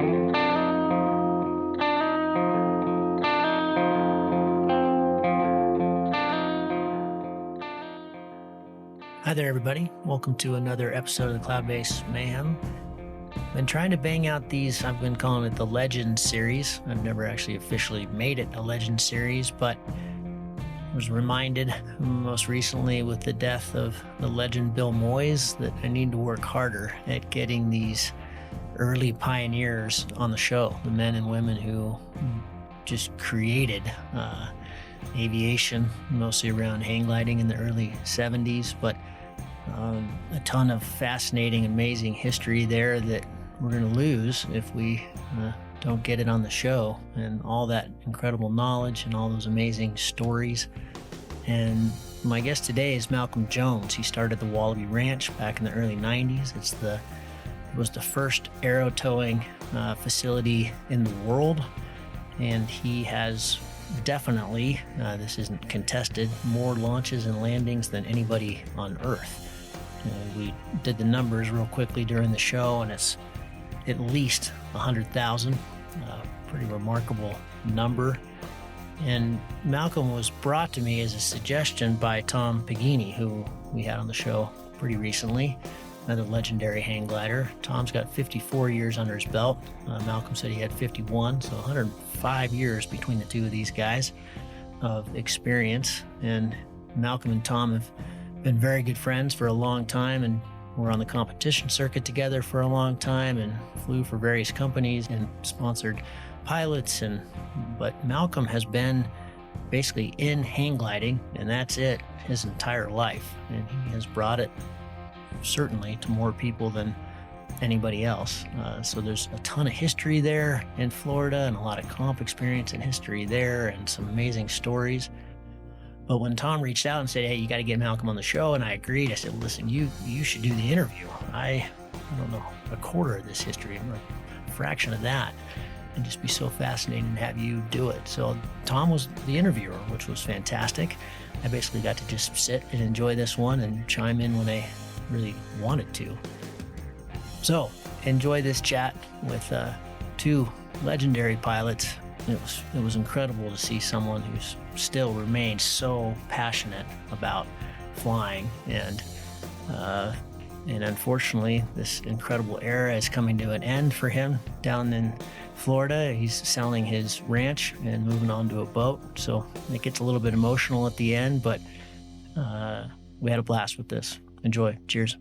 Hi there, everybody. Welcome to another episode of the Cloud-Based Mayhem. Been trying to bang out these, I've been calling it the Legend series. I've never actually officially made it a Legend series, but was reminded most recently with the death of the legend Bill Moyes that I need to work harder at getting these early pioneers on the show, the men and women who just created aviation, mostly around hang gliding in the early 70s, but a ton of fascinating, amazing history there that we're going to lose if we don't get it on the show, and all that incredible knowledge and all those amazing stories. And my guest today is Malcolm Jones. He started the Wallaby Ranch back in the early 90s. It was the first aerotowing facility in the world, and he has definitely, this isn't contested, more launches and landings than anybody on Earth. We did the numbers real quickly during the show, and it's at least 100,000. Pretty remarkable number. And Malcolm was brought to me as a suggestion by Tom Peghiny, who we had on the show pretty recently, another legendary hang glider. Tom's got 54 years under his belt. Malcolm said he had 51, so 105 years between the two of these guys of experience. And Malcolm and Tom have been very good friends for a long time, and were on the competition circuit together for a long time, and flew for various companies and sponsored pilots. But Malcolm has been basically in hang gliding, and that's it, his entire life. And he has brought it certainly to more people than anybody else. So there's a ton of history there in Florida, and a lot of comp experience and history there, and some amazing stories. But when Tom reached out and said, hey, you got to get Malcolm on the show, and I agreed, I said, listen, you should do the interview. I don't know a quarter of this history, or a fraction of that. It'd just be so fascinating to have you do it. So Tom was the interviewer, which was fantastic. I basically got to just sit and enjoy this one and chime in when I really wanted to. So enjoy this chat with two legendary pilots. It was incredible to see someone who's still remains so passionate about flying, and unfortunately this incredible era is coming to an end for him down in Florida. He's selling his ranch and moving on to a boat, so it gets a little bit emotional at the end, but we had a blast with this. Enjoy. Cheers.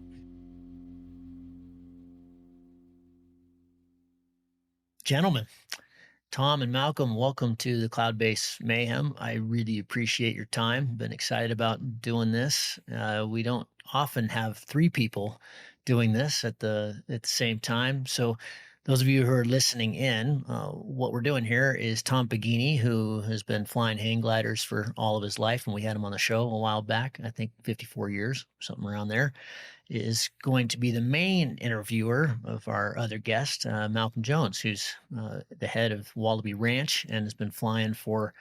Gentlemen, Tom and Malcolm, welcome to the Cloud-Based Mayhem. I really appreciate your time. Been excited about doing this. We don't often have three people doing this at the same time. So those of you who are listening in, what we're doing here is Tom Peghiny, who has been flying hang gliders for all of his life, and we had him on the show a while back, I think 54 years, something around there, is going to be the main interviewer of our other guest, Malcolm Jones, who's the head of Wallaby Ranch and has been flying for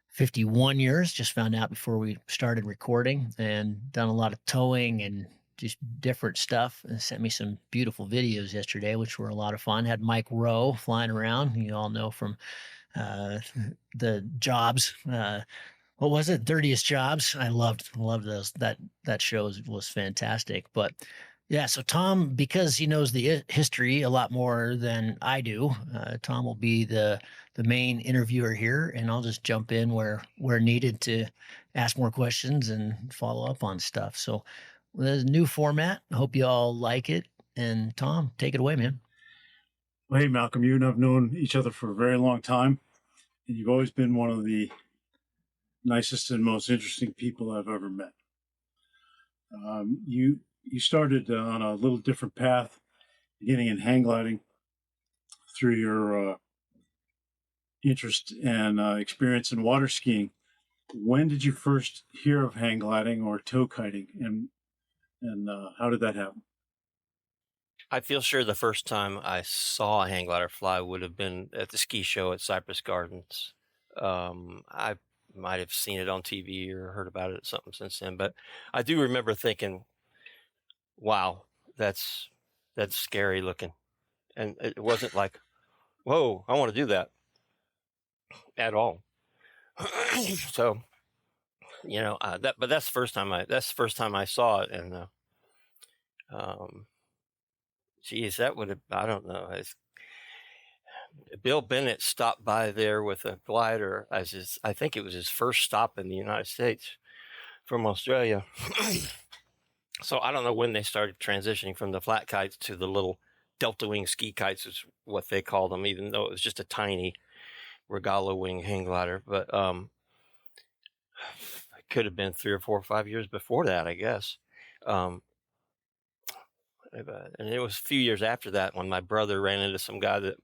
51 years, just found out before we started recording, and done a lot of towing and just different stuff, and sent me some beautiful videos yesterday, which were a lot of fun. Had Mike Rowe flying around, you all know from the jobs, what was it? 30th Jobs. I loved those. That show was fantastic. But yeah, so Tom, because he knows the history a lot more than I do, Tom will be the main interviewer here, and I'll just jump in where needed to ask more questions and follow up on stuff. So there's a new format. I hope you all like it. And Tom, take it away, man. Well, hey, Malcolm, you and I have known each other for a very long time, and you've always been one of the nicest and most interesting people I've ever met. You started on a little different path, beginning in hang gliding through your interest and experience in water skiing. When did you first hear of hang gliding or tow kiting, and how did that happen? I feel sure the first time I saw a hang glider fly would have been at the ski show at Cypress Gardens. I might have seen it on TV or heard about it or something since then, but I do remember thinking, wow, that's scary looking. And it wasn't like, whoa, I want to do that at all. So, but that's the first time I saw it. And, um, geez, that would have, I don't know. Bill Bennett stopped by there with a glider I think it was his first stop in the United States from Australia. So I don't know when they started transitioning from the flat kites to the little delta wing ski kites, is what they call them, even though it was just a tiny regalo wing hang glider. But it could have been 3 or 4 or 5 years before that, I guess. And it was a few years after that when my brother ran into some guy that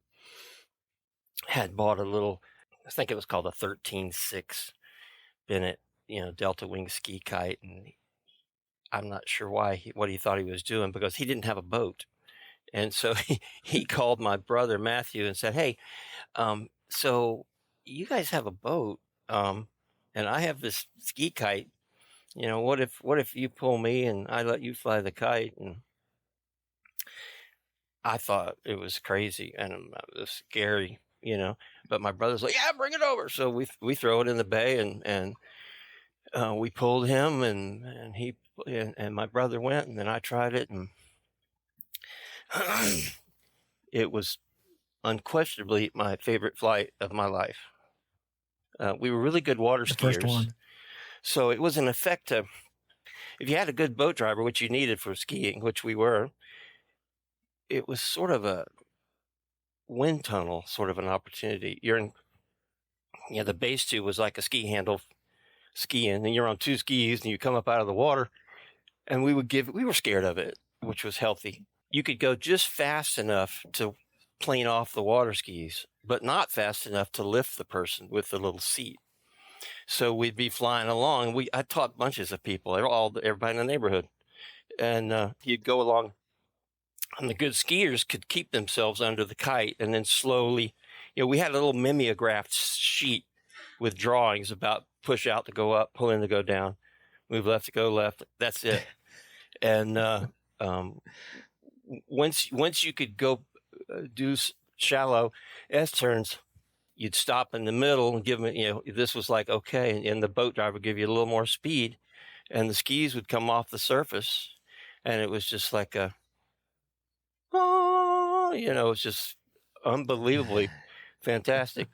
had bought a little, I think it was called a 13.6 Bennett, delta wing ski kite, and I'm not sure what he thought he was doing, because he didn't have a boat. And so he called my brother Matthew and said, "Hey, so you guys have a boat, and I have this ski kite. What if you pull me and I let you fly the kite?" And I thought it was crazy and it was scary, But my brother's like, "Yeah, bring it over." So we throw it in the bay, and we pulled him, and he and my brother went, and then I tried it, and it was unquestionably my favorite flight of my life. We were really good water skiers. First one. So it was an effect of, if you had a good boat driver, which you needed for skiing, which we were, it was sort of a wind tunnel, sort of an opportunity. The base tube was like a ski handle skiing, and you're on 2 skis and you come up out of the water, and we were scared of it, which was healthy. You could go just fast enough to plane off the water skis, but not fast enough to lift the person with the little seat. So we'd be flying along. I taught bunches of people, everybody in the neighborhood, and you'd go along, and the good skiers could keep themselves under the kite, and then slowly, we had a little mimeographed sheet with drawings about push out to go up, pull in to go down, move left to go left. That's it. And once you could go do shallow S turns, you'd stop in the middle and give them, this was like, okay. And the boat driver would give you a little more speed, and the skis would come off the surface, and it was just like it was just unbelievably fantastic.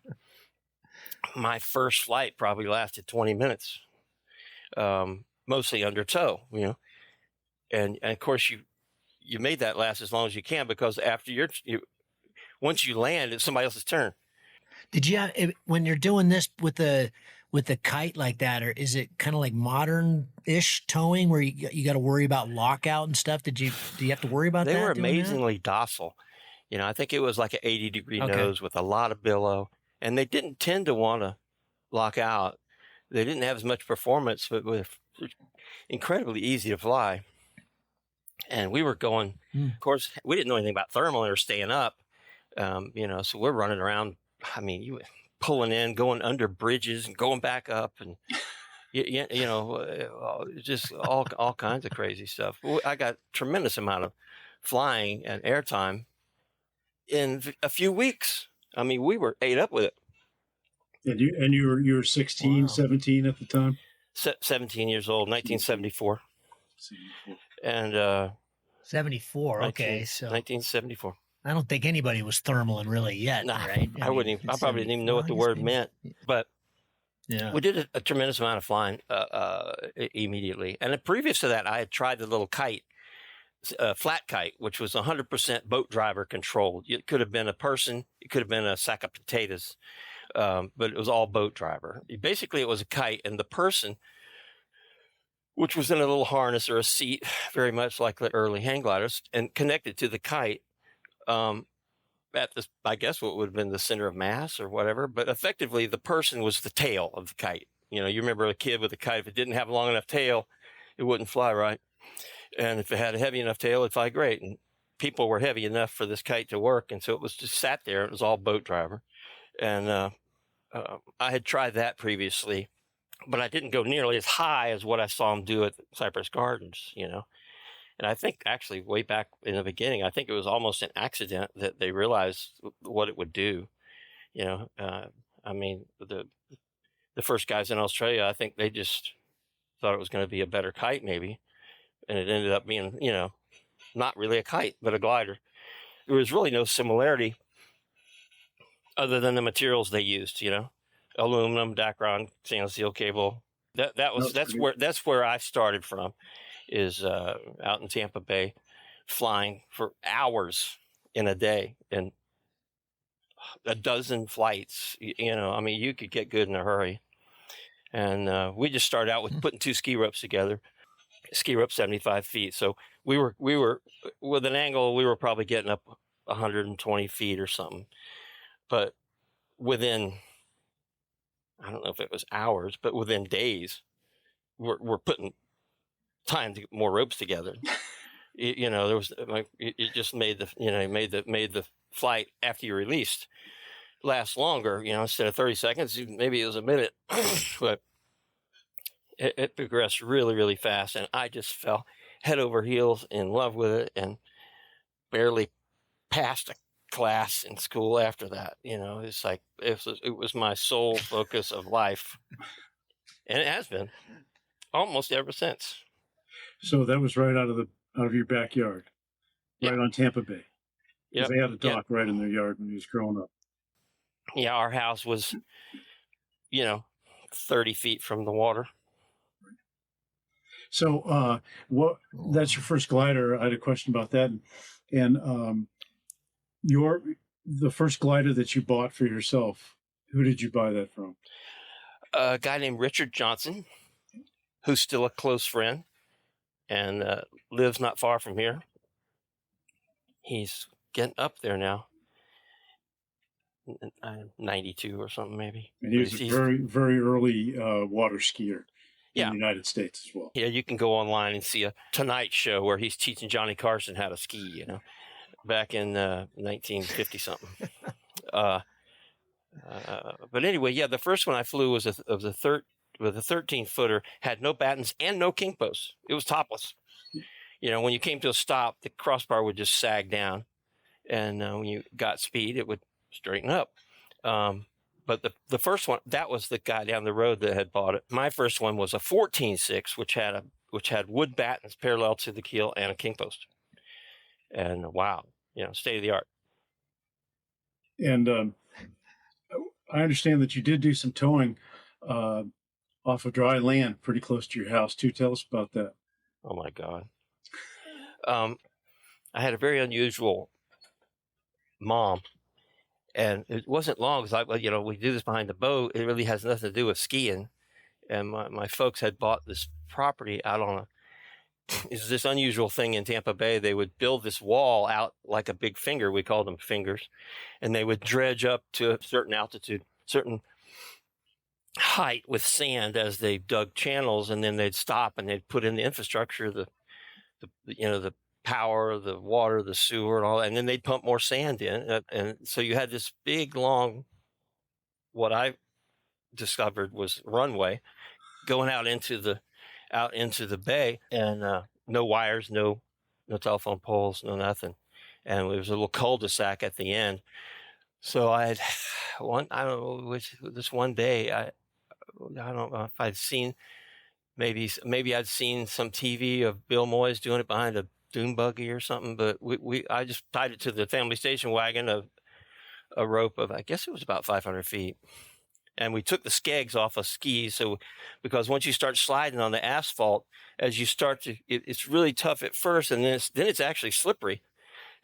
My first flight probably lasted 20 minutes, mostly under tow, and of course you made that last as long as you can, because after once you land, it's somebody else's turn. Did you have, when you're doing this with the kite like that, or is it kind of like modern-ish towing where you got to worry about lockout and stuff? Do you have to worry about that? They were amazingly docile. I think it was like an 80-degree nose with a lot of billow, and they didn't tend to want to lock out. They didn't have as much performance, but were incredibly easy to fly. And we were going, of course, we didn't know anything about thermal or staying up, so we're running around. I mean, you pulling in, going under bridges and going back up, and just all kinds of crazy stuff. I got tremendous amount of flying and airtime in a few weeks. I mean, we were ate up with it. And you were 16, Wow. 17 at the time? 17 years old, 1974. And 74. Okay, so 1974. I don't think anybody was thermaling really yet, right? I wouldn't. I probably didn't even know what the word meant, but yeah, we did a tremendous amount of flying immediately. And then previous to that, I had tried the little kite, flat kite, which was 100% boat driver controlled. It could have been a person, it could have been a sack of potatoes, but it was all boat driver. Basically, it was a kite, and the person, which was in a little harness or a seat, very much like the early hang gliders, and connected to the kite. At this, I guess, what would have been the center of mass or whatever, but effectively the person was the tail of the kite. You remember a kid with a kite, if it didn't have a long enough tail, it wouldn't fly right. And if it had a heavy enough tail, it'd fly great. And people were heavy enough for this kite to work. And so it was just sat there. It was all boat driver. And I had tried that previously, but I didn't go nearly as high as what I saw him do at Cypress Gardens, And I think actually way back in the beginning, I think it was almost an accident that they realized what it would do. I mean, the first guys in Australia, I think they just thought it was going to be a better kite maybe. And it ended up being, not really a kite, but a glider. There was really no similarity other than the materials they used, aluminum, Dacron, stainless steel cable. That's where I started from, is out in Tampa Bay, flying for hours in a day and a dozen flights. I mean, you could get good in a hurry. And we just started out with putting 2 ski ropes together. Ski rope 75 feet. So we were with an angle, we were probably getting up 120 feet or something. But within, I don't know if it was hours, but within days, we're putting time to get more ropes together. There was it just made the flight after you released last longer. Instead of 30 seconds, maybe it was a minute, but it progressed really, really fast, and I just fell head over heels in love with it, and barely passed a class in school after that. It's like it was my sole focus of life, and it has been almost ever since. So that was right out of your backyard, right on Tampa Bay. Because they had a dock right in their yard when he was growing up. Yeah, our house was, 30 feet from the water. So that's your first glider. I had a question about that. And the first glider that you bought for yourself, who did you buy that from? A guy named Richard Johnson, who's still a close friend and lives not far from here. He's getting up there now. 92 or something maybe. And he was a very, very early water skier in the United States as well. Yeah, you can go online and see a Tonight Show where he's teaching Johnny Carson how to ski, back in 1950 something. But anyway, the first one I flew was a 13-footer, had no battens and no king posts. It was topless. When you came to a stop, the crossbar would just sag down, and when you got speed, it would straighten up. But the first one, that was the guy down the road that had bought it. My first one was a 14.6, which had wood battens parallel to the keel and a king post. And wow, state of the art. And I understand that you did do some towing off of dry land pretty close to your house too. Tell us about that. Oh my God. I had a very unusual mom. And it wasn't long because we do this behind the boat. It really has nothing to do with skiing. And my folks had bought this property out on it's this unusual thing in Tampa Bay. They would build this wall out like a big finger. We called them fingers. And they would dredge up to a certain altitude, certain height with sand as they dug channels. And then they'd stop and they'd put in the infrastructure, the power, the water, the sewer, and all that. And then they'd pump more sand in. And so you had this big, long, what I discovered was runway going out into the bay, and no wires, no telephone poles, no nothing. And there was a little cul-de-sac at the end. So I don't know, this one day, I don't know if I'd seen, maybe I'd seen some TV of Bill Moyes doing it behind a dune buggy or something, but I just tied it to the family station wagon, a rope of, I guess it was about 500 feet. And we took the skegs off of skis. Because once you start sliding on the asphalt, as you start to, it's really tough at first, and then it's actually slippery.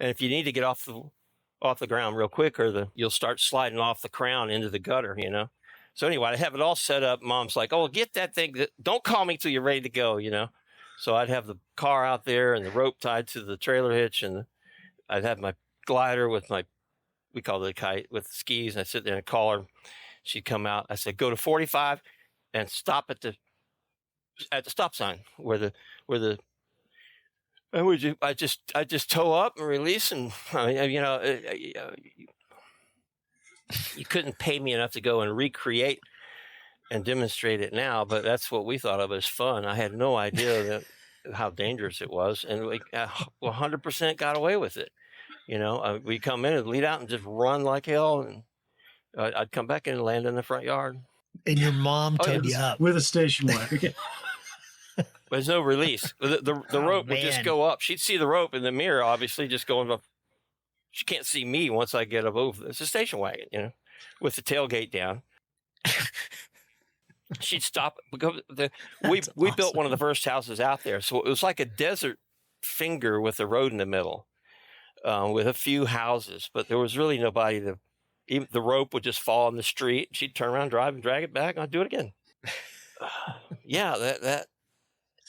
And if you need to get off the ground real quick, you'll start sliding off the crown into the gutter, So anyway, I have it all set up. Mom's like, "Oh, get that thing. Don't call me till you're ready to go," So I'd have the car out there and the rope tied to the trailer hitch, and I'd have my glider with we call it a kite, with skis, and I'd sit there and call her. She'd come out. I said, "Go to 45 and stop at the stop sign where I just tow up and release." And you couldn't pay me enough to go and recreate and demonstrate it now, but that's what we thought of as fun. I had no idea how dangerous it was, and we 100% got away with it. We come in and lead out and just run like hell, and I'd come back and land in the front yard. And your mom Oh, towed yeah. you up. With a station wagon. There's no release. The Oh, rope would just man. go up. She'd see the rope in the mirror, obviously, just going up. She can't see me once I get up over. It's a station wagon, with the tailgate down. She'd stop because we built one of the first houses out there, so it was like a desert finger with a road in the middle, with a few houses, but there was really nobody to. Even the rope would just fall in the street. She'd turn around, drive, and drag it back. And I'd do it again. Yeah, that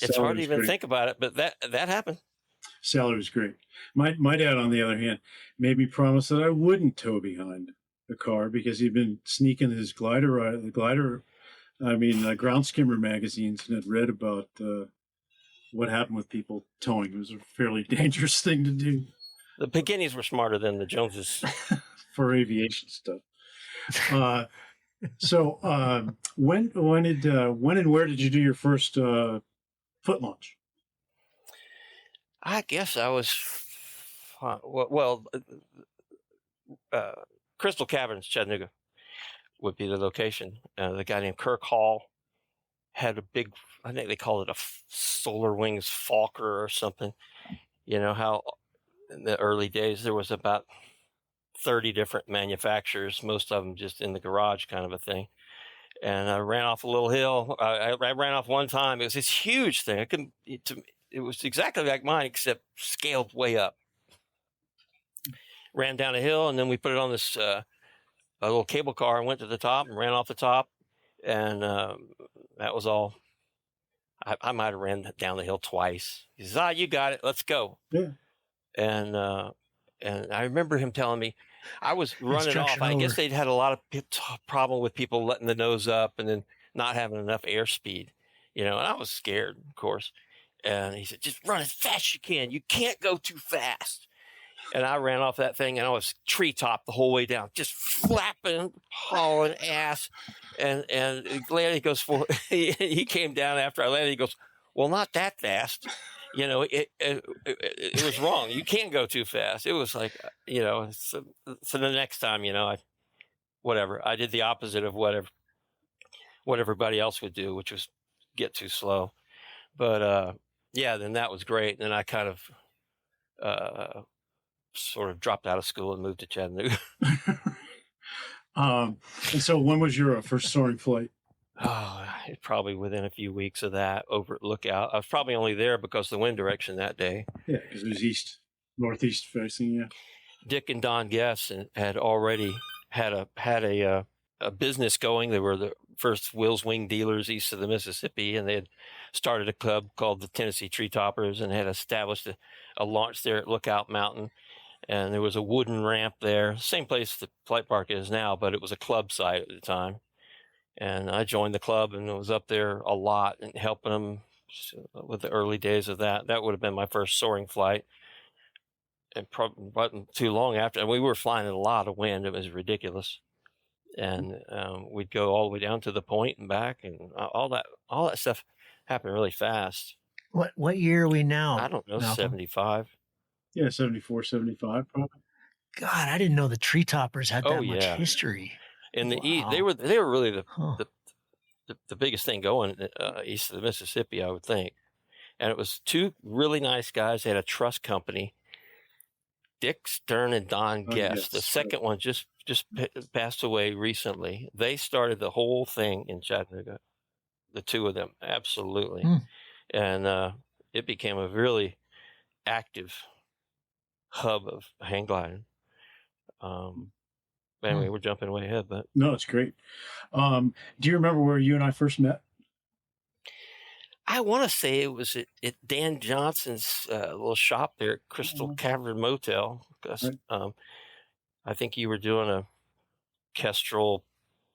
it's hard to even think about it, but that happened. Salary was great. My dad, on the other hand, made me promise that I wouldn't tow behind the car because he'd been sneaking his ground skimmer magazines and had read about what happened with people towing. It was a fairly dangerous thing to do. The Peghinys were smarter than the Joneses. For aviation stuff. So when and where did you do your first foot launch? I guess I was Crystal Caverns, Chattanooga, would be the location. The guy named Kirk Hall had a big, I think they called it a Solar Wings Falker or something. You know how in the early days there was about 30 different manufacturers, most of them just in the garage kind of a thing. And I ran off a little hill. I ran off one time. It was this huge thing. It was exactly like mine, except scaled way up. Ran down a hill, and then we put it on this a little cable car and went to the top and ran off the top. And that was all. I might have ran down the hill twice. He says, you got it. Let's go. Yeah. And I remember him telling me, I was running off. I guess they'd had a lot of problem with people letting the nose up and then not having enough airspeed, and I was scared, of course. And he said, just run as fast as you can. You can't go too fast. And I ran off that thing, and I was treetop the whole way down, just flapping, hauling ass. And landed, goes, he came down after I landed. He goes, well, not that fast. It was wrong. You can't go too fast. It was like, so the next time, I did the opposite of what everybody else would do, which was get too slow. But, then that was great. And then I kind of sort of dropped out of school and moved to Chattanooga. And so when was your first soaring flight? Probably within a few weeks of that, over at Lookout. I was probably only there because of the wind direction that day. Yeah, because it was northeast facing, yeah. Dick and Don Guess had already had a business going. They were the first Will's Wing dealers east of the Mississippi, and they had started a club called the Tennessee Treetoppers and had established a launch there at Lookout Mountain. And there was a wooden ramp there, same place the flight park is now, but it was a club site at the time. And I joined the club and was up there a lot and helping them with the early days of that. That would have been my first soaring flight. And probably wasn't too long after. And we were flying in a lot of wind. It was ridiculous. And we'd go all the way down to the point and back, and all that stuff happened really fast. What year are we now? I don't know, Malcolm? 75. Yeah, 74, 75 probably. God, I didn't know the Treetoppers had that much yeah. history. In the Wow. east, they were really the biggest thing going east of the Mississippi, I would think. And it was two really nice guys. They had a trust company, Dick Stern and Don Guess. Yes. The second one just passed away recently. They started the whole thing in Chattanooga, the two of them, absolutely. And it became a really active hub of hang gliding. Anyway, we're jumping way ahead, but no, it's great. Do you remember where you and I first met? I want to say it was at Dan Johnson's little shop there at Crystal Cavern Motel. Because I think you were doing a Kestrel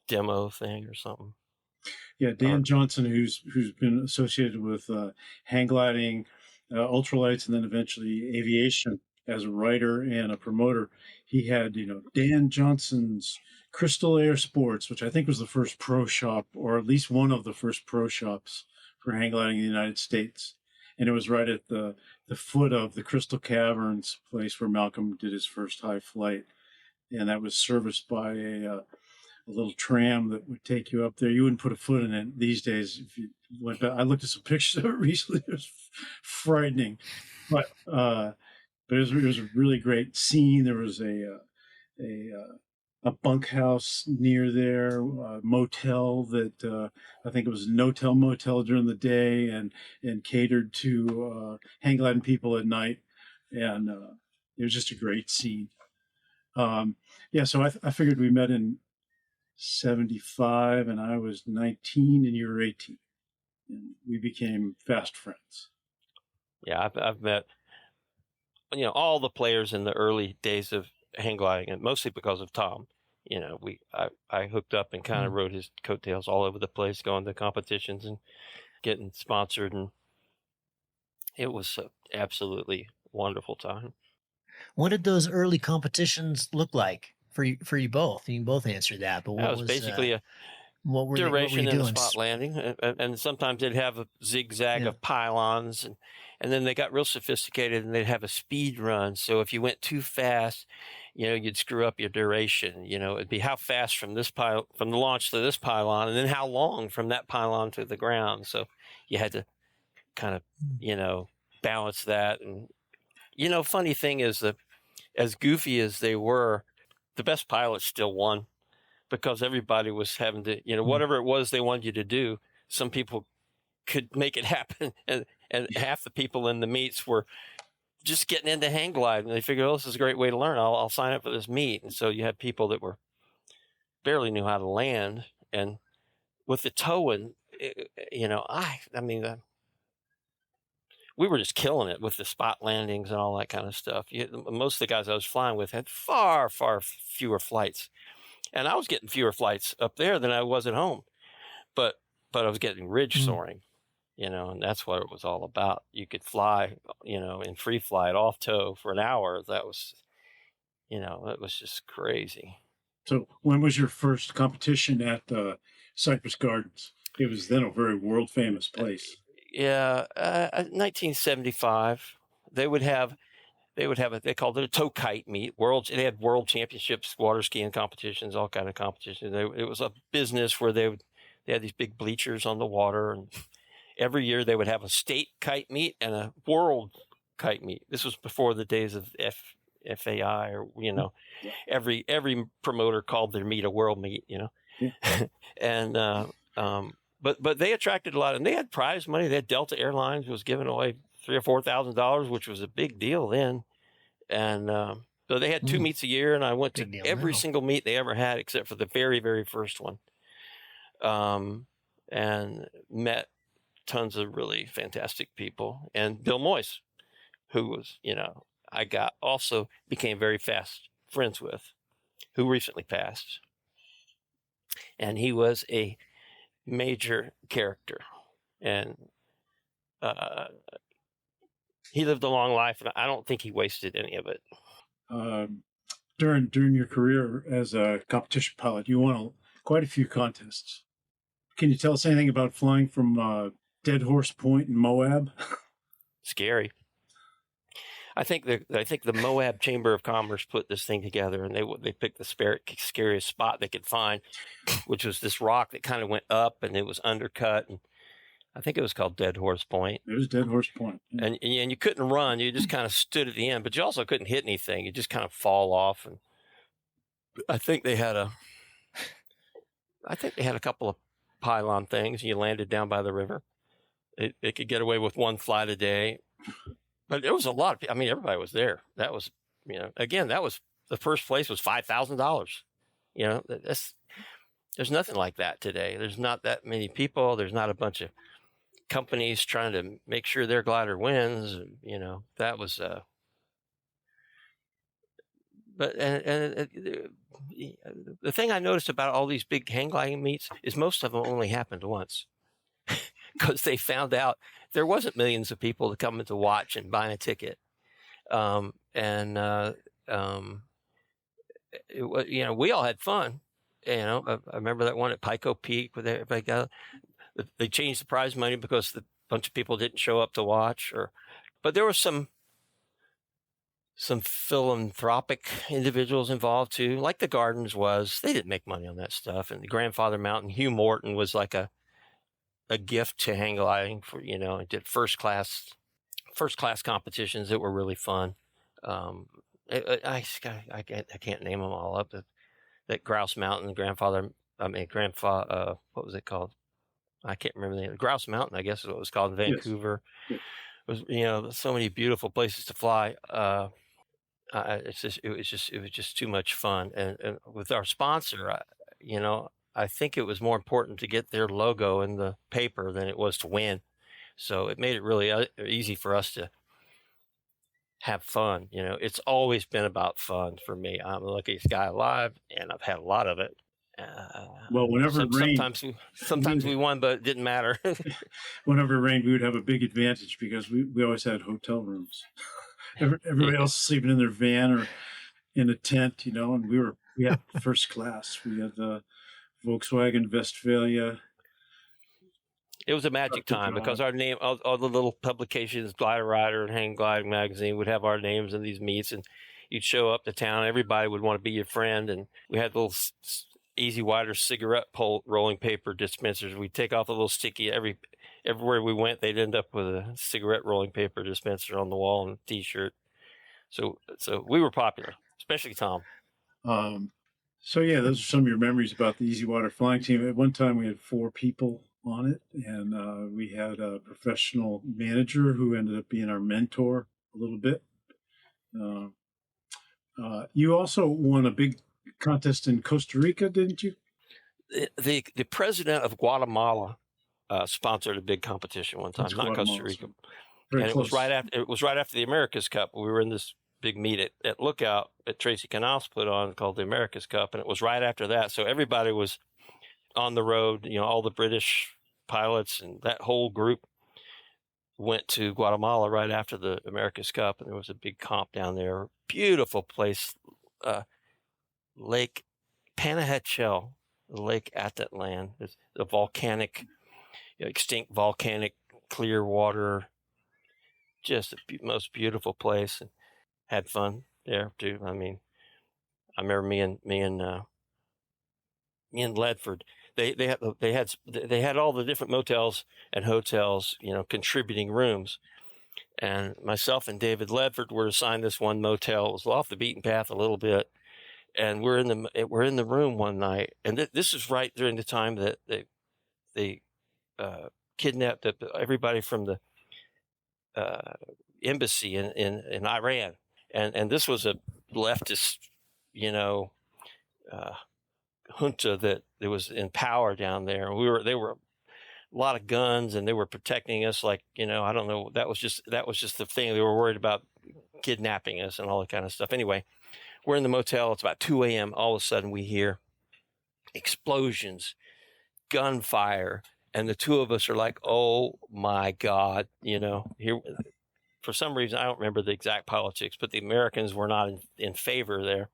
demo thing or something. Yeah, Dan Johnson, who's been associated with hang gliding, ultralights, and then eventually aviation as a writer and a promoter. He had, Dan Johnson's Crystal Air Sports, which I think was the first pro shop, or at least one of the first pro shops for hang gliding in the United States. and it was right at the foot of the Crystal Caverns place where Malcolm did his first high flight, and that was serviced by a little tram that would take you up there. You wouldn't put a foot in it these days. If you went back, I looked at some pictures of it recently. It was frightening, but it was a really great scene. There was a a bunkhouse near there, a motel that I think it was a no-tell motel during the day and catered to hang gliding people at night, and it was just a great scene. Yeah, so I figured we met in '75, and I was 19, and you were 18, and we became fast friends. Yeah, I've met all the players in the early days of hang gliding, and mostly because of Tom. I hooked up and kind of rode his coattails all over the place, going to competitions and getting sponsored, and it was an absolutely wonderful time. What did those early competitions look like for you both? You can both answer that, but That was basically a duration and a spot landing, and sometimes they'd have a zigzag of pylons, and then they got real sophisticated, and they'd have a speed run. So if you went too fast, you'd screw up your duration. It'd be how fast from the launch to this pylon, and then how long from that pylon to the ground. So you had to kind of balance that. And funny thing is that as goofy as they were, the best pilots still won, because everybody was having to, whatever it was they wanted you to do, some people could make it happen. And half the people in the meets were just getting into hang gliding. They figured, oh, this is a great way to learn. I'll sign up for this meet. And so you had people that barely knew how to land. And with the towing, we were just killing it with the spot landings and all that kind of stuff. Most of the guys I was flying with had far, far fewer flights. And I was getting fewer flights up there than I was at home, but I was getting ridge soaring, and that's what it was all about. You could fly, in free flight off tow for an hour. That was, it was just crazy. So when was your first competition at Cypress Gardens? It was then a very world famous place. 1975. They called it a tow kite meet. They had world championships, water skiing competitions, all kind of competitions. It was a business where they had these big bleachers on the water, and every year they would have a state kite meet and a world kite meet. This was before the days of FAI, or every promoter called their meet a world meet, and but they attracted a lot, and they had prize money. They had Delta Airlines was giving away $3,000 or $4,000, which was a big deal then. And so they had 2 meets a year, and I went to every single meet they ever had except for the very, very first one, and met tons of really fantastic people. And Bill Moyes, who was, also became very fast friends with, who recently passed. And he was a major character, and he lived a long life, and I don't think he wasted any of it. During your career as a competition pilot, you won quite a few contests. Can you tell us anything about flying from Dead Horse Point in Moab? Scary. I think the Moab Chamber of Commerce put this thing together, and they picked the scariest spot they could find, which was this rock that kind of went up, and it was undercut, and I think it was called Dead Horse Point. It was Dead Horse Point. Yeah. And you couldn't run. You just kind of stood at the end, but you also couldn't hit anything. You just kind of fall off. And I think they had a couple of pylon things. You landed down by the river. They could get away with one flight a day. But there was a lot of people. I mean, everybody was there. That was, again, that was the first place was $5,000. There's nothing like that today. There's not that many people. There's not a bunch of companies trying to make sure their glider wins. That was, but the thing I noticed about all these big hang gliding meets is most of them only happened once, because they found out there wasn't millions of people to come in to watch and buy a ticket. We all had fun. I remember that one at Pico Peak where everybody they changed the prize money because the bunch of people didn't show up to watch, but there were some philanthropic individuals involved too, like the Gardens was. They didn't make money on that stuff. And the Grandfather Mountain, Hugh Morton was like a gift to hang gliding for, and did first class competitions that were really fun. I can't name them all up. That Grouse Mountain, what was it called? I can't remember the name. Grouse Mountain, I guess is what it was called in Vancouver. Yes. It was, so many beautiful places to fly. It was just too much fun. And with our sponsor, I think it was more important to get their logo in the paper than it was to win. So it made it really easy for us to have fun. It's always been about fun for me. I'm the luckiest guy alive, and I've had a lot of it. Well, whenever it rained, sometimes we won, but it didn't matter. Whenever it rained, we would have a big advantage because we always had hotel rooms. Everybody else sleeping in their van or in a tent, and we had first class. We had the Volkswagen Westphalia. It was a magic time because our name, all the little publications, Glider Rider and Hang Gliding Magazine would have our names in these meets, and you'd show up to town. Everybody would want to be your friend, and we had little Easy Wider cigarette rolling paper dispensers. We'd take off a little sticky. Everywhere we went, they'd end up with a cigarette rolling paper dispenser on the wall and a T-shirt. So we were popular, especially Tom. So yeah, those are some of your memories about the Easy Water flying team. At one time, we had 4 people on it, and we had a professional manager who ended up being our mentor a little bit. You also won a big contest in Costa Rica, didn't you? The president of Guatemala sponsored a big competition one time, not Costa Rica, and it was right after the America's Cup. We were in this big meet at Lookout that Tracy Canals put on called the America's Cup, and it was right after that. So everybody was on the road. All the British pilots and that whole group went to Guatemala right after the America's Cup, and there was a big comp down there. Beautiful place, Lake Panajachel, the lake Atitlan. It's the volcanic, extinct volcanic clear water. Just the most beautiful place, and had fun there too. I mean, I remember me and Ledford. They had all the different motels and hotels, contributing rooms, and myself and David Ledford were assigned this one motel. It was off the beaten path a little bit, and we're in the room one night, and this is right during the time that they kidnapped everybody from the embassy in Iran, and this was a leftist, junta that was in power down there. They were a lot of guns, and they were protecting us. Like, I don't know. That was just the thing. They were worried about kidnapping us and all that kind of stuff. Anyway, we're in the motel. It's about 2 a.m. All of a sudden, we hear explosions, gunfire, and the two of us are like, "Oh my God!" Here. For some reason, I don't remember the exact politics, but the Americans were not in favor there.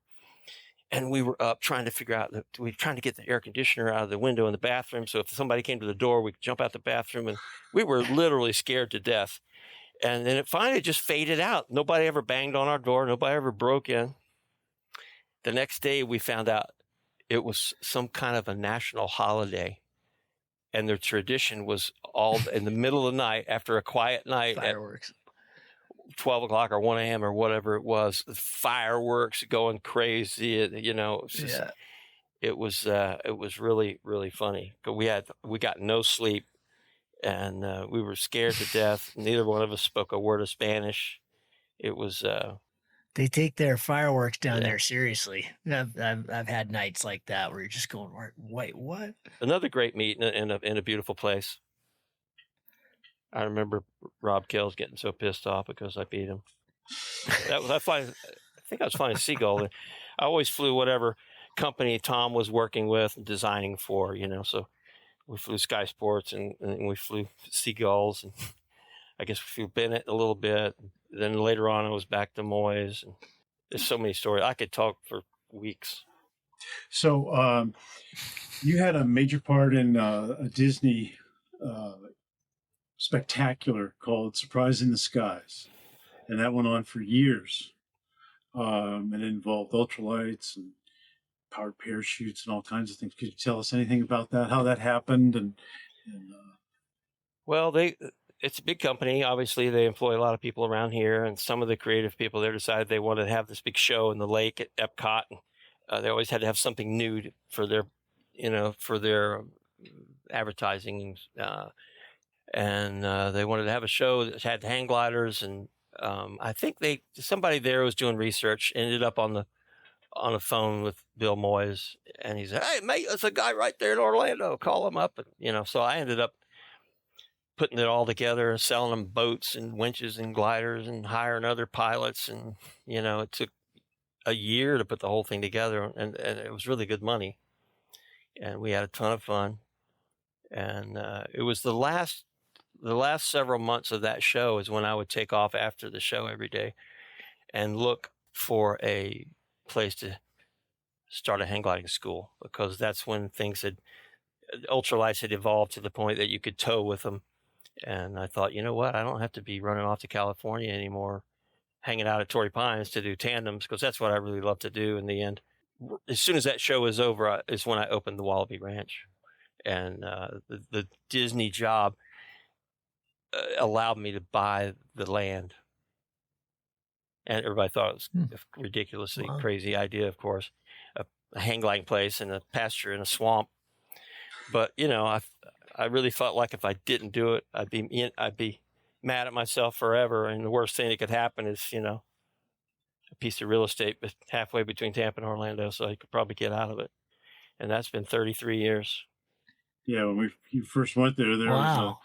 And we were up trying to figure out we were trying to get the air conditioner out of the window in the bathroom. So if somebody came to the door, we could jump out the bathroom, and we were literally scared to death. And then it finally just faded out. Nobody ever banged on our door. Nobody ever broke in. The next day we found out it was some kind of a national holiday. And their tradition was all in the middle of the night after a quiet night. Fireworks. 12 o'clock or 1 a.m. or whatever it was, fireworks going crazy. It was really, really funny. But we got no sleep, and we were scared to death. Neither one of us spoke a word of Spanish. It was. They take their fireworks down there seriously. I've had nights like that where you're just going, wait, what? Another great meet in a beautiful place. I remember Rob Kells getting so pissed off because I beat him. I think I was flying Seagull. I always flew whatever company Tom was working with and designing for, So we flew Sky Sports and we flew Seagulls, and I guess we flew Bennett a little bit. Then later on, it was back to Moyes. And there's so many stories. I could talk for weeks. So you had a major part in a Disney spectacular called Surprise in the Skies. And that went on for years. And it involved ultralights and powered parachutes and all kinds of things. Could you tell us anything about that, how that happened? Well, it's a big company. Obviously, they employ a lot of people around here, and some of the creative people there decided they wanted to have this big show in the lake at Epcot. And, they always had to have something new for their, advertising. And they wanted to have a show that had hang gliders, and I think somebody there was doing research, ended up on the phone with Bill Moyes, and he said, "Hey, mate, there's a guy right there in Orlando. Call him up." And, so I ended up putting it all together, selling them boats and winches and gliders and hiring other pilots. And, it took a year to put the whole thing together, and it was really good money. And we had a ton of fun. And it was the last several months of that show is when I would take off after the show every day and look for a place to start a hang gliding school, because that's when ultralights had evolved to the point that you could tow with them. And I thought, you know what? I don't have to be running off to California anymore, hanging out at Torrey Pines to do tandems, because that's what I really love to do in the end. As soon as that show was over is when I opened the Wallaby Ranch. And the Disney job allowed me to buy the land. And everybody thought it was a ridiculously crazy idea, of course, a hang gliding place and a pasture in a swamp. But, I really felt like if I didn't do it, I'd be mad at myself forever. And the worst thing that could happen is, a piece of real estate halfway between Tampa and Orlando, so I could probably get out of it. And that's been 33 years. Yeah, when you first went there was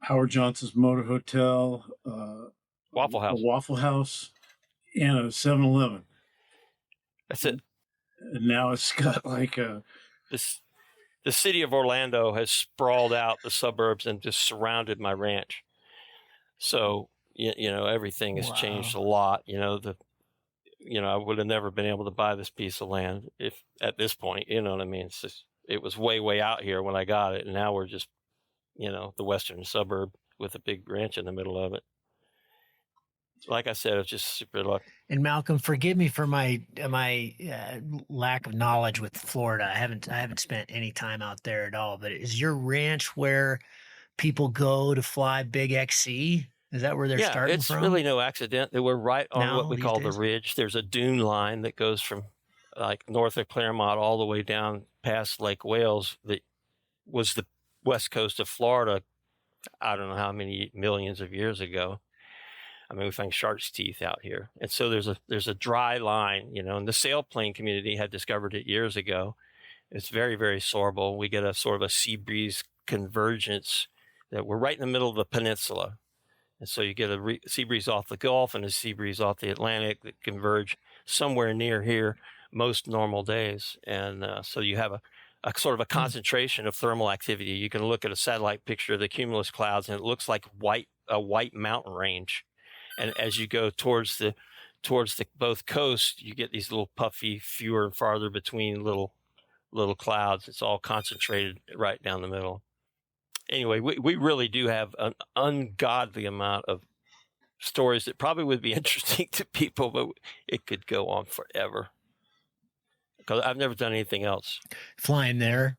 Howard Johnson's Motor Hotel, Waffle House, a Waffle House, and a 7-Eleven. That's it. And now it's got the city of Orlando has sprawled out the suburbs and just surrounded my ranch. So, everything has changed a lot. I would have never been able to buy this piece of land if at this point, you know what I mean? It was way, way out here when I got it. And now we're just, the western suburb with a big ranch in the middle of it. Like I said, it's just super luck. And Malcolm, forgive me for my lack of knowledge with Florida. I haven't spent any time out there at all. But is your ranch where people go to fly big XC? Is that where they're starting from? Yeah, it's really no accident. We're right on what we call days? the ridge. There's a dune line that goes from north of Claremont all the way down past Lake Wales that was the west coast of Florida. I don't know how many millions of years ago. I mean, we find shark's teeth out here. And so there's a dry line, and the sailplane community had discovered it years ago. It's very, very soarable. We get a sort of a sea breeze convergence that we're right in the middle of the peninsula. And so you get a sea breeze off the Gulf and a sea breeze off the Atlantic that converge somewhere near here most normal days. And so you have a sort of a concentration of thermal activity. You can look at a satellite picture of the cumulus clouds, and it looks like a white mountain range. And as you go towards the both coasts, you get these little puffy, fewer and farther between little clouds. It's all concentrated right down the middle. Anyway, we really do have an ungodly amount of stories that probably would be interesting to people, but it could go on forever. Because I've never done anything else. Flying there,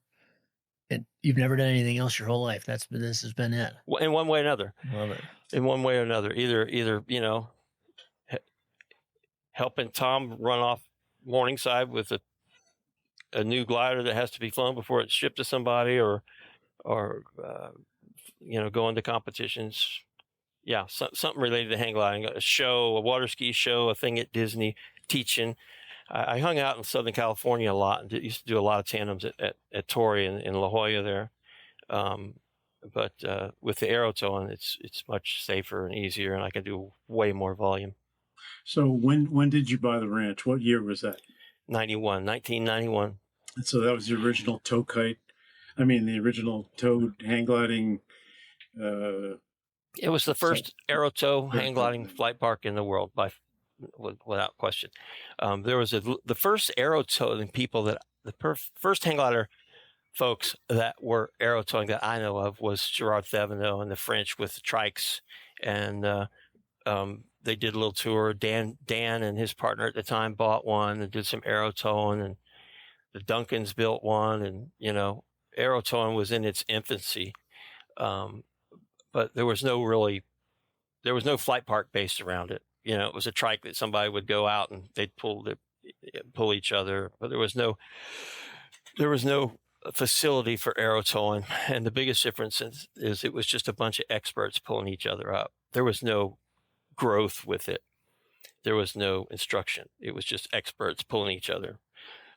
and you've never done anything else your whole life. This has been it. Well, in one way or another. Love it. In one way or another, either helping Tom run off Morningside with a new glider that has to be flown before it's shipped to somebody, or going to competitions. Yeah, something related to hang gliding, a show, a water ski show, a thing at Disney, teaching. I hung out in Southern California a lot and used to do a lot of tandems at Torrey in La Jolla there. But with the aerotow, it's much safer and easier, and I can do way more volume. So when did you buy the ranch? What year was that? 1991. And so that was the original tow kite. I mean, the original towed hang gliding. It was the first aerotow hang gliding flight park in the world, without question. There was the first aerotow people that the first hang glider folks that were aerotowing that I know of was Gerard Thevenot and the French with the trikes, and they did a little tour. Dan and his partner at the time bought one and did some aerotowing, and the Duncans built one, and aerotowing was in its infancy, but there was no flight park based around it. It was a trike that somebody would go out and they'd pull each other, but there was no facility for aerotowing. And the biggest difference is it was just a bunch of experts pulling each other up. There was no growth with it. There was no instruction. It was just experts pulling each other.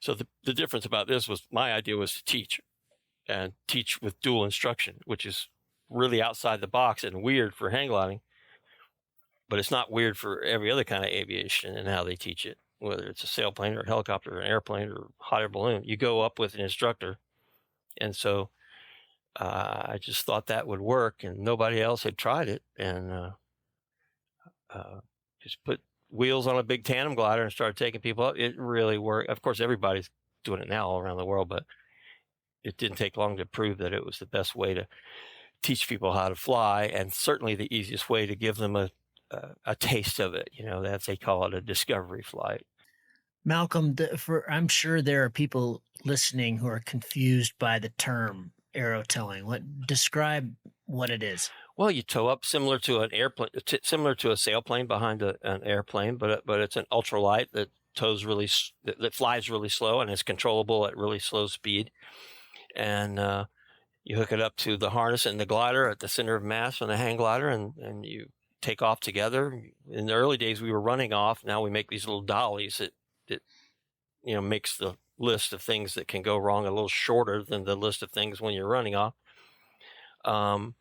So the difference about this was my idea was to teach with dual instruction, which is really outside the box and weird for hang gliding, but it's not weird for every other kind of aviation and how they teach it, whether it's a sailplane or a helicopter or an airplane or hot air balloon. You go up with an instructor. And so I just thought that would work, and nobody else had tried it, and just put wheels on a big tandem glider and started taking people up. It really worked. Of course, everybody's doing it now all around the world, but it didn't take long to prove that it was the best way to teach people how to fly, and certainly the easiest way to give them a taste of it. That's, they call it a discovery flight. Malcolm, I'm sure there are people listening who are confused by the term aerotowing. Describe what it is. Well, you tow up similar to an airplane, similar to a sailplane behind an airplane, but it's an ultralight that that flies really slow and is controllable at really slow speed. And you hook it up to the harness and the glider at the center of mass on the hang glider, and you take off together. In the early days, we were running off. Now we make these little dollies that makes the list of things that can go wrong a little shorter than the list of things when you're running off. And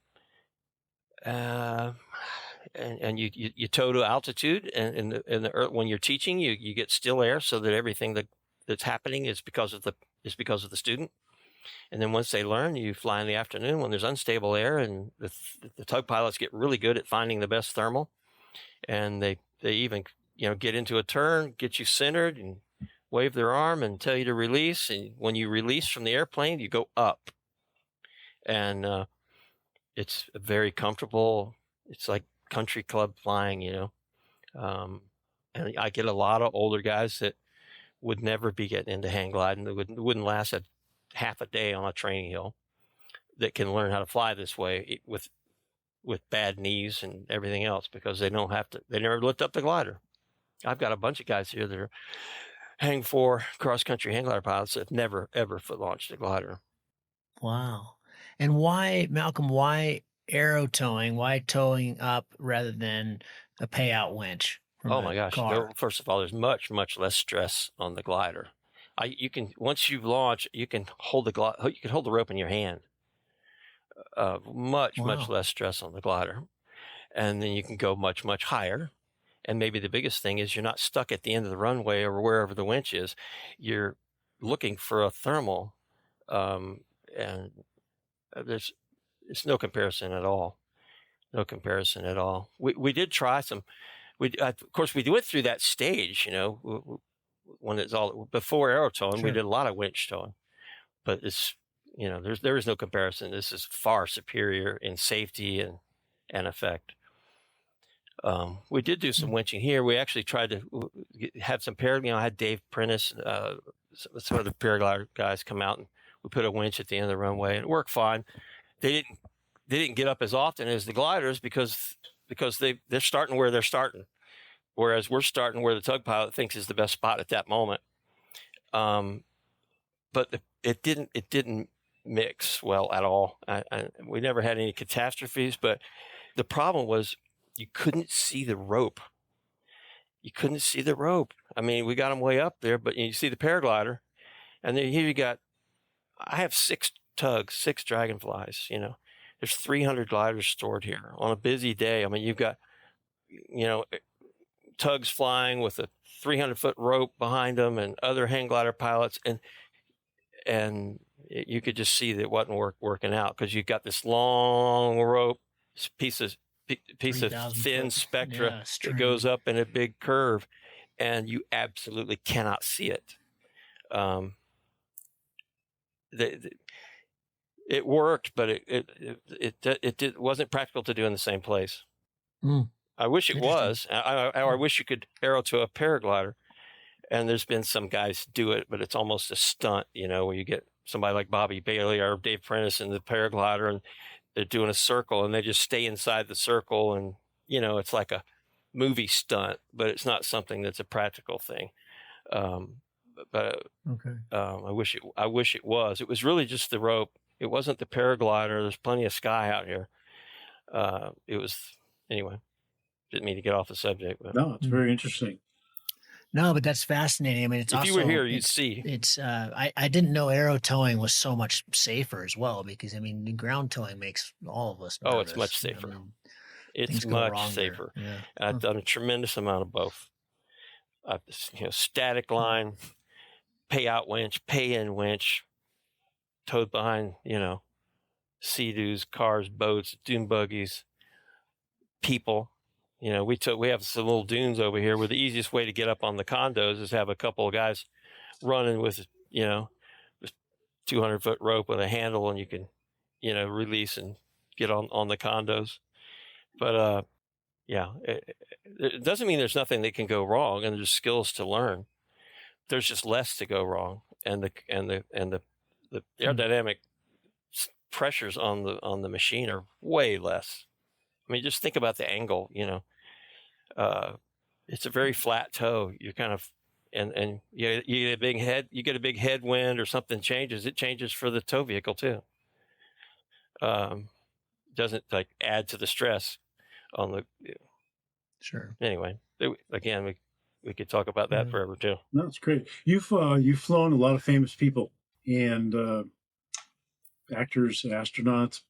you tow to altitude, and when you're teaching, you get still air so that everything that's happening is because of the student. And then once they learn, you fly in the afternoon when there's unstable air, and the tug pilots get really good at finding the best thermal, and they even get into a turn, get you centered, and wave their arm and tell you to release. And when you release from the airplane, you go up, and it's very comfortable. It's like country club flying, and I get a lot of older guys that would never be getting into hang gliding. That wouldn't last half a day on a training hill, that can learn how to fly this way with bad knees and everything else, because they never lift up the glider. I've got a bunch of guys here that are hang 4 cross-country hang glider pilots that have never, ever foot launched a glider. Wow. And why, Malcolm, why aerotowing? Why towing up rather than a payout winch from Oh my gosh. car? First of all, there's much, much less stress on the glider. Once you launch, you can hold the rope in your hand. Much less stress on the glider. And then you can go much, much higher. And maybe the biggest thing is you're not stuck at the end of the runway or wherever the winch is. You're looking for a thermal, and it's no comparison at all. No comparison at all. We did try some. Of course, we went through that stage, when it's all before aerotowing. Sure. We did a lot of winch towing, but it's there is no comparison. This is far superior in safety and effect. We did do some winching here. We actually tried to have some I had Dave Prentice, some of the paraglider guys come out, and we put a winch at the end of the runway, and it worked fine. They didn't get up as often as the gliders because they're starting where they're starting, whereas we're starting where the tug pilot thinks is the best spot at that moment. But it didn't mix well at all. We never had any catastrophes, but the problem was you couldn't see the rope. You couldn't see the rope. I mean, we got them way up there, but you see the paraglider, and then here I have 6 tugs, 6 dragonflies. There's 300 gliders stored here on a busy day. I mean, you've got, tugs flying with a 300-foot rope behind them, and other hang glider pilots, and you could just see that it wasn't working out, because you've got this long rope, piece of thin spectra that goes up in a big curve, and you absolutely cannot see it. It worked, but it wasn't practical to do in the same place. Mm. I wish it Interesting. was. I wish you could arrow to a paraglider. And there's been some guys do it, but it's almost a stunt, where you get somebody like Bobby Bailey or Dave Prentice in the paraglider, and they're doing a circle, and they just stay inside the circle, and it's like a movie stunt, but it's not something that's a practical thing. But Okay. I wish it was. It was really just the rope. It wasn't the paraglider. There's plenty of sky out here. It was anyway. Didn't mean to get off the subject, but No, it's very interesting. No, but that's fascinating. I mean, it's if also, you were here, you'd see. It's I didn't know aero towing was so much safer as well, because I mean, the ground towing makes all of us nervous. Oh, it's much safer. I mean, it's much safer. Yeah. I've done a tremendous amount of both. Static line, pay out winch, pay in winch, towed behind, Sea-Doos, cars, boats, dune buggies, people. We have some little dunes over here where the easiest way to get up on the condos is have a couple of guys running with, this 200-foot rope with a handle, and you can, release and get on the condos. But, it doesn't mean there's nothing that can go wrong, and there's skills to learn. There's just less to go wrong, and the aerodynamic pressures on the machine are way less. I mean, just think about the angle. It's a very flat tow. You're kind of, and you get a big head. You get a big headwind or something changes. It changes for the tow vehicle too. Doesn't like add to the stress on the. Sure. Anyway, again, we could talk about that forever too. No, it's great. You've flown a lot of famous people and actors, astronauts,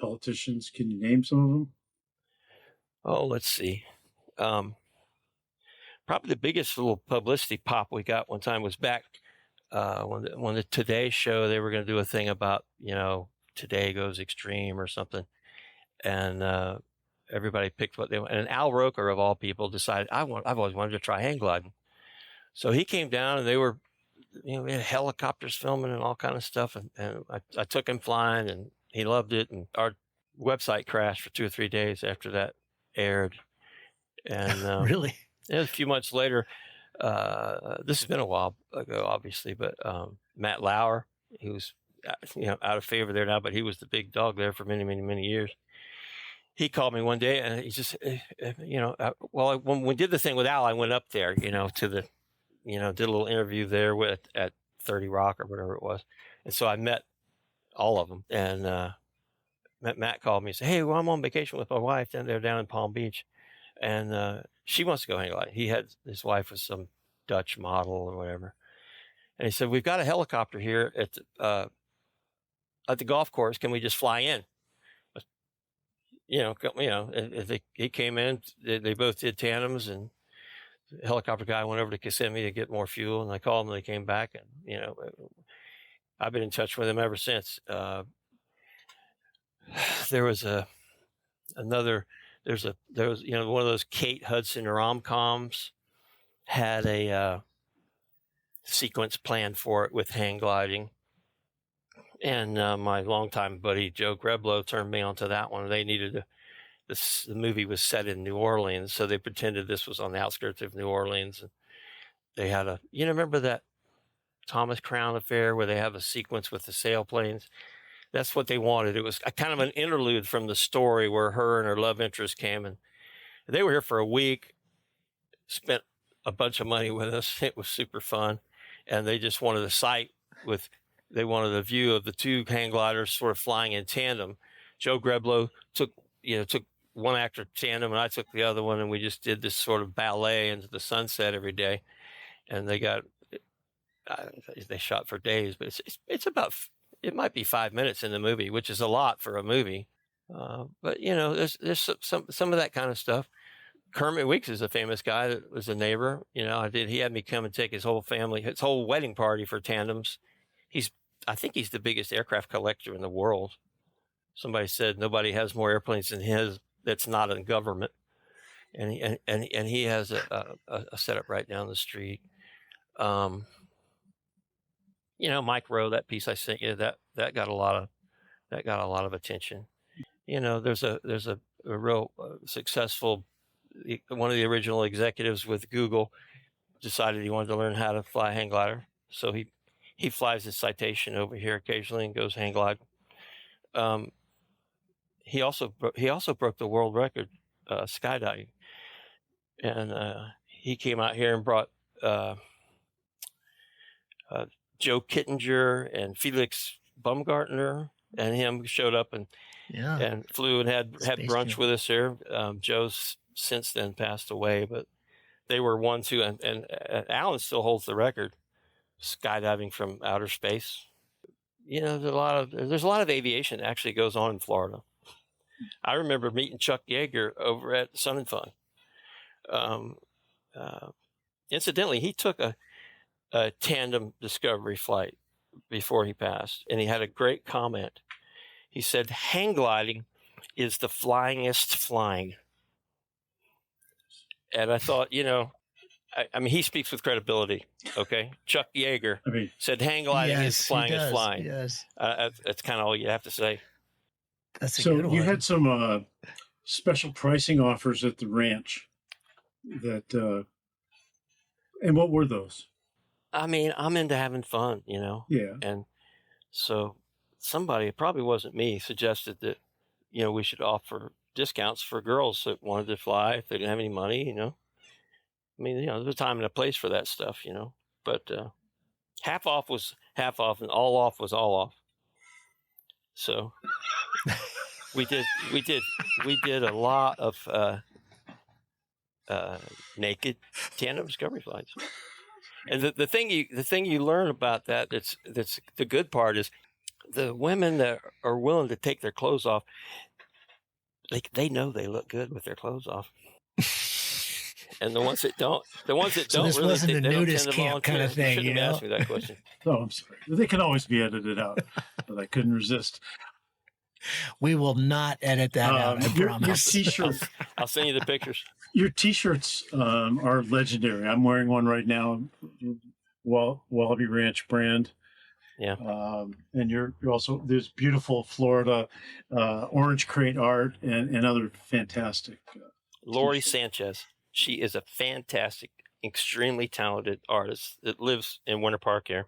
politicians. Can you name some of them? Oh, let's see. Probably the biggest little publicity pop we got one time was back when the Today Show, they were going to do a thing about, Today Goes Extreme or something. And everybody picked what they want. And Al Roker, of all people, decided, I've always wanted to try hang gliding. So he came down, and they were, we had helicopters filming and all kind of stuff. And I took him flying, and he loved it. And our website crashed for 2 or 3 days after that aired. And really? a few months later, this has been a while ago, obviously, but Matt Lauer, he was out of favor there now, but he was the big dog there for many, many, many years. He called me one day, and he just, when we did the thing with Al, I went up there, to the, did a little interview there at 30 Rock or whatever it was. And so I met all of them, and Matt called me and said, hey, well, I'm on vacation with my wife down in Palm Beach. And she wants to go hang gliding. His wife was some Dutch model or whatever. And he said, we've got a helicopter here at the golf course. Can we just fly in? He came in, they both did tandems, and the helicopter guy went over to Kissimmee to get more fuel, and I called them, and they came back, and, I've been in touch with him ever since. There was one of those Kate Hudson rom-coms had a sequence planned for it with hang gliding. And my longtime buddy Joe Greblow turned me onto that one. They needed the movie was set in New Orleans, so they pretended this was on the outskirts of New Orleans. And they had remember that Thomas Crown affair where they have a sequence with the sailplanes? That's what they wanted. It was a kind of an interlude from the story where her and her love interest came, and they were here for a week, spent a bunch of money with us. It was super fun. And they just wanted a site they wanted a view of the two hang gliders sort of flying in tandem. Joe Greblow took one actor tandem, and I took the other one, and we just did this sort of ballet into the sunset every day. And they shot for days, but it's about, it might be 5 minutes in the movie, which is a lot for a movie. But there's some of that kind of stuff. Kermit Weeks is a famous guy that was a neighbor. He had me come and take his whole family, his whole wedding party for tandems. I think he's the biggest aircraft collector in the world. Somebody said nobody has more airplanes than his that's not in government. And he has a setup right down the street. Mike Rowe, that piece I sent you, that got a lot of that got a lot of attention. There's a real successful, one of the original executives with Google decided he wanted to learn how to fly hang glider, so he flies his Citation over here occasionally and goes hang glide. He also broke the world record skydiving, and he came out here and brought Joe Kittinger and Felix Baumgartner and him showed up and flew and had brunch with us here. Joe's since then passed away, but they were ones who, and Alan still holds the record, skydiving from outer space. There's a lot of aviation that actually goes on in Florida. I remember meeting Chuck Yeager over at Sun and Fun. Incidentally, he took a tandem discovery flight before he passed, and he had a great comment. He said, "Hang gliding is the flyingest flying." And I thought, I mean, he speaks with credibility. Okay, Chuck Yeager said hang gliding is the flyingest flying. Yes, that's kind of all you have to say. That's a good one. You had some special pricing offers at the ranch. That and what were those? I mean, I'm into having fun, Yeah. And so somebody, it probably wasn't me, suggested that we should offer discounts for girls that wanted to fly if they didn't have any money. I mean, there's a time and a place for that stuff, but half off was half off and all off was all off. So we did a lot of naked tandem discovery flights. And the thing you learn about that's the good part is the women that are willing to take their clothes off, they know they look good with their clothes off. And the ones that don't So this really wasn't a they don't nudist tend to camp kind volunteer. of thing, You shouldn't have asked me that question. Oh, I'm sorry. They can always be edited out, but I couldn't resist. We will not edit that out, I promise. Your T-shirt. I'll send you the pictures. Your T-shirts are legendary. I'm wearing one right now, Wallaby Ranch brand. Yeah. And you're also, there's beautiful Florida orange crate art and other fantastic. Lori Sanchez. She is a fantastic, extremely talented artist that lives in Winter Park here.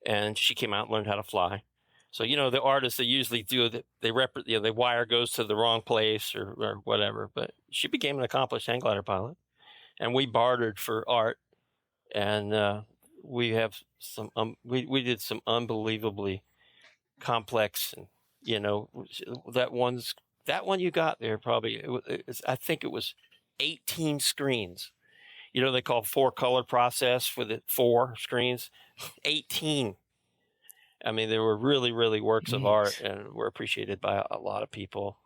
And she came out and learned how to fly. So, the artists, they usually do that. The wire goes to the wrong place or whatever. But she became an accomplished hang glider pilot. And we bartered for art. And we have some, we did some unbelievably complex, and, that one you got there probably, I think it was 18 screens. They call 4-color process with it 4 screens, 18. I mean, they were really, really works of art and were appreciated by a lot of people.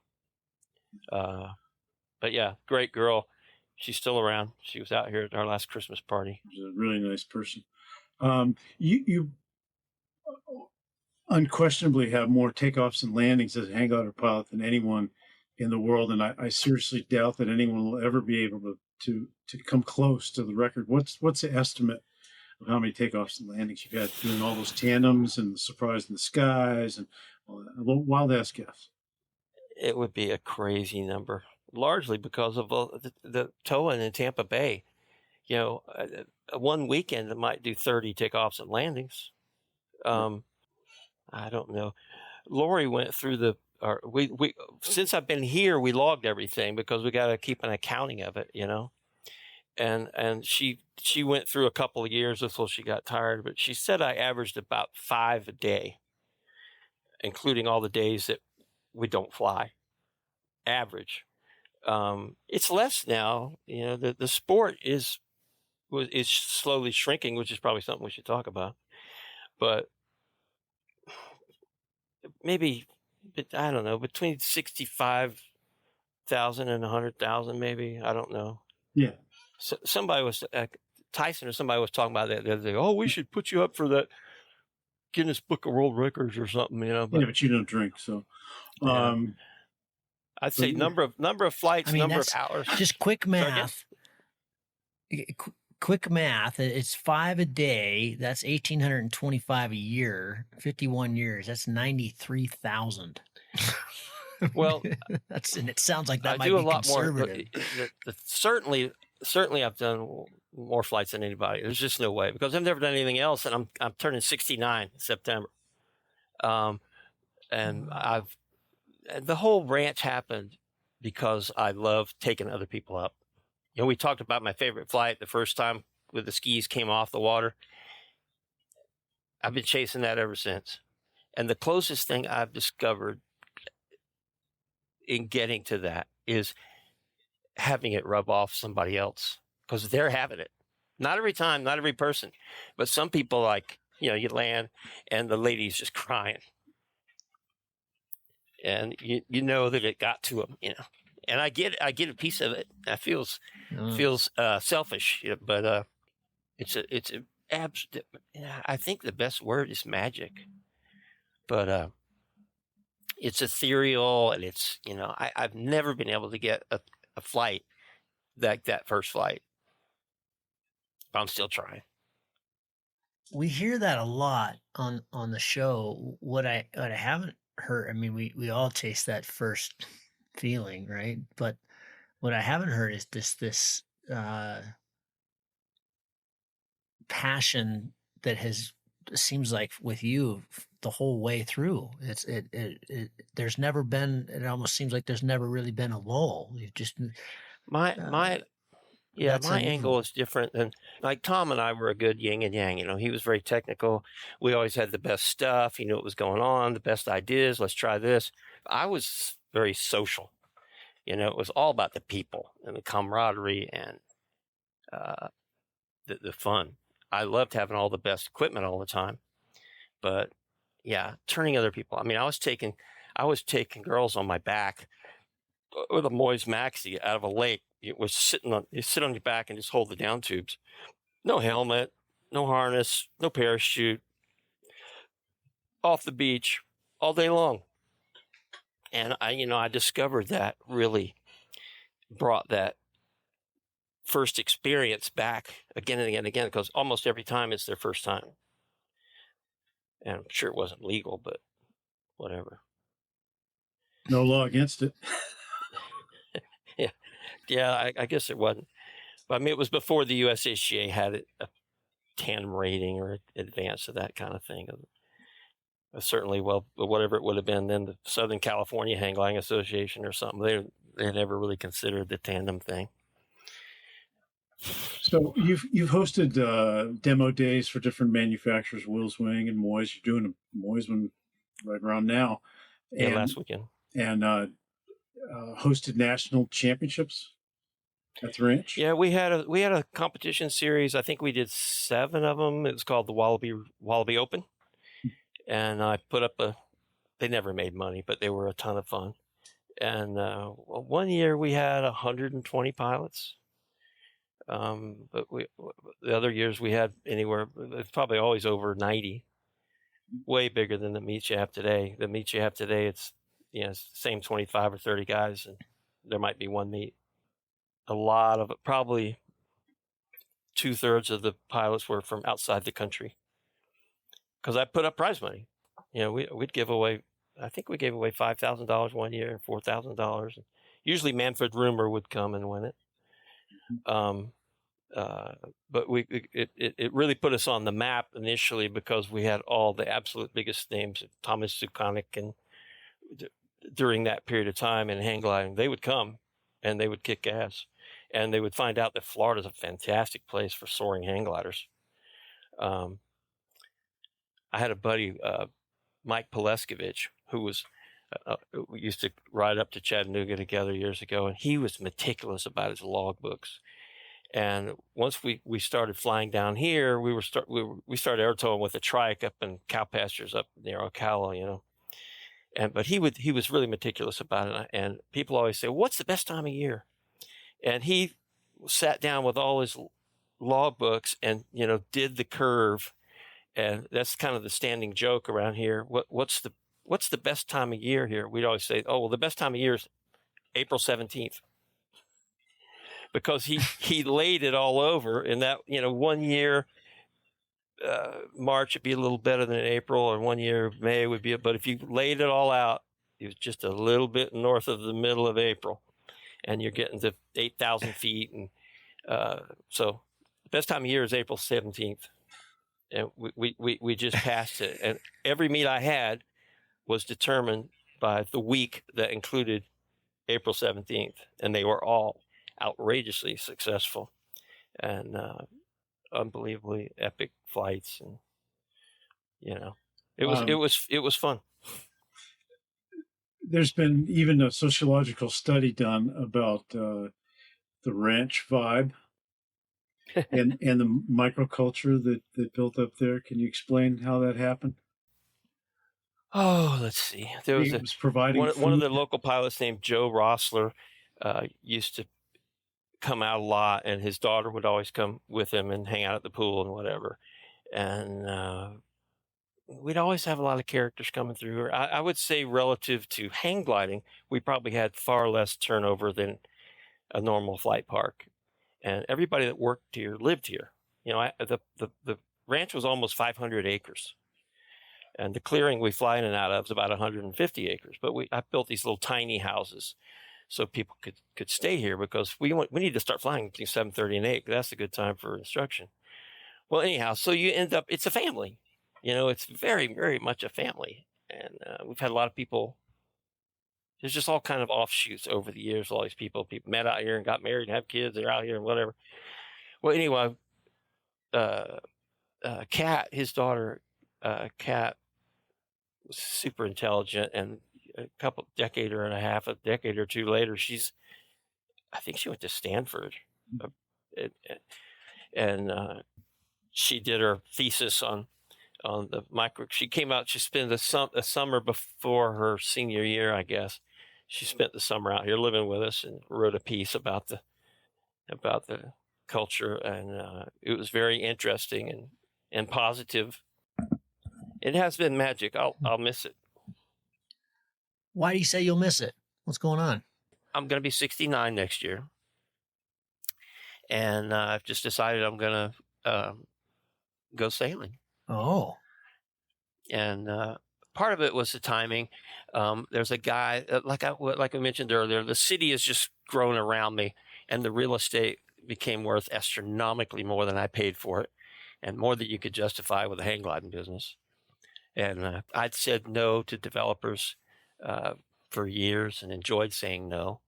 But yeah, great girl. She's still around. She was out here at our last Christmas party. She's a really nice person. You unquestionably have more takeoffs and landings as a hang glider pilot than anyone in the world, and I seriously doubt that anyone will ever be able to come close to the record. What's the estimate of how many takeoffs and landings you've had doing all those tandems and the surprise in the skies and all that? A little wild ass guess. It would be a crazy number, largely because of the towing in Tampa Bay. One weekend it might do 30 takeoffs and landings. I don't know. Lori went through we since I've been here, we logged everything because we got to keep an accounting of it, and she went through a couple of years until she got tired, but she said I averaged about 5 a day, including all the days that we don't fly. Average. It's less now. The sport is slowly shrinking, which is probably something we should talk about. But maybe, I don't know, between 65,000 and 100,000, maybe. I don't know. Yeah. So somebody was Tyson or somebody was talking about that the other day. Oh, we should put you up for that Guinness Book of World Records or something, But you don't drink, so. I'd say number of flights, number of hours. Just quick math. quick math. It's 5 a day. That's 1,825 a year. 51 years. That's 93,000. Well, And it sounds like that I might do a be lot more. conservative. Certainly, I've done more flights than anybody. There's just no way, because I've never done anything else, and I'm turning 69 in September. And the whole ranch happened because I love taking other people up. You know, we talked about my favorite flight the first time with the skis came off the water. I've been chasing that ever since. And the closest thing I've discovered in getting to that is having it rub off somebody else, because they're having it. Not every time, not every person, but some people, like, you know, you land and the lady's just crying. And you know that it got to them, you know. And I get a piece of it. That feels selfish, you know, but it's a I think the best word is magic. But it's ethereal, and it's, you know, I've never been able to get a flight like that first flight. But I'm still trying. We hear that a lot on the show. What I haven't heard, I mean, we all chase that first feeling, right? But what I haven't heard is this passion that seems like with you the whole way through. There's never been. It almost seems like there's never really been a lull. You just my that's my unusual. angle is different than, like, Tom and I were a good yin and yang. You know, he was very technical. We always had the best stuff. He knew what was going on, the best ideas. Let's try this. I was very social. You know, it was all about the people and the camaraderie and the fun. I loved having all the best equipment all the time. But yeah, turning other people. I mean, I was taking girls on my back with a Moyes Maxi out of a lake. It was you sit on your back and just hold the down tubes. No helmet, no harness, no parachute. Off the beach all day long. And I discovered that really brought that first experience back again and again and again, because almost every time it's their first time. And I'm sure it wasn't legal, but whatever. No law against it. Yeah, I guess it wasn't. But I mean, it was before the USHGA had a tandem rating or advance of that kind of thing. Certainly, well, whatever it would have been then, the Southern California Hang Gliding Association or something, they had never really considered the tandem thing. So you've hosted demo days for different manufacturers, Will's Wing and Moyes. You're doing a Moyes one right around now, And last weekend, and hosted national championships at the ranch. Yeah, we had a competition series. I think we did 7 of them. It was called the Wallaby Open, and I put up they never made money, but they were a ton of fun. And one year we had 120 pilots. But the other years we had anywhere, it's probably always over 90, way bigger than the meets you have today. The meets you have today, it's, you know, it's the same 25 or 30 guys, and there might be one meet. A lot of it, probably 2/3 of the pilots were from outside the country, because I put up prize money. You know, we'd give away, I think we gave away $5,000 one year, $4,000. Usually Manfred Rumor would come and win it. But it really put us on the map initially, because we had all the absolute biggest names, Thomas Zukanik, and during that period of time in hang gliding, they would come and they would kick ass, and they would find out that Florida is a fantastic place for soaring hang gliders. I had a buddy, Mike Poleskovich, who was we used to ride up to Chattanooga together years ago, and he was meticulous about his logbooks. And once we started flying down here, we started aerotowing with a trike up in cow pastures up near Ocala, you know. But he was really meticulous about it. And people always say, "What's the best time of year?" And he sat down with all his logbooks and, you know, did the curve. And that's kind of the standing joke around here. What's the best time of year here? We'd always say, "Oh, well, the best time of year is April 17th." because he laid it all over. And that, 1 year, March would be a little better than April, or 1 year May would be, but if you laid it all out, it was just a little bit north of the middle of April, and you're getting to 8,000 feet. And so the best time of year is April 17th. And we just passed it. And every meet I had was determined by the week that included April 17th. And they were all outrageously successful and unbelievably epic flights. And, it was fun. There's been even a sociological study done about the ranch vibe and the microculture that built up there. Can you explain how that happened? Oh, let's see. There was providing one of the local pilots named Joe Rossler used to come out a lot, and his daughter would always come with him and hang out at the pool and whatever. And we'd always have a lot of characters coming through. I would say relative to hang gliding, we probably had far less turnover than a normal flight park. And everybody that worked here lived here. The ranch was almost 500 acres. And the clearing we fly in and out of is about 150 acres. But I built these little tiny houses so people could stay here, because we need to start flying between 7:30 and 8. That's a good time for instruction. Well, anyhow, so you end up, it's a family. It's very, very much a family. And we've had a lot of people. There's just all kind of offshoots over the years. All these people met out here and got married and have kids. They're out here and whatever. Well, anyway, Kat, his daughter, Kat, was super intelligent, and a decade or two later, I think she went to Stanford, and she did her thesis on the micro. She came out. She spent a summer before her senior year, I guess. She spent the summer out here living with us and wrote a piece about the culture, and it was very interesting and positive. It has been magic. I'll miss it. Why do you say you'll miss it? What's going on? I'm going to be 69 next year, and I've just decided I'm going to go sailing. Oh. And part of it was the timing. There's a guy, like I mentioned earlier, the city has just grown around me, and the real estate became worth astronomically more than I paid for it, and more than you could justify with a hang gliding business. And I'd said no to developers for years and enjoyed saying no.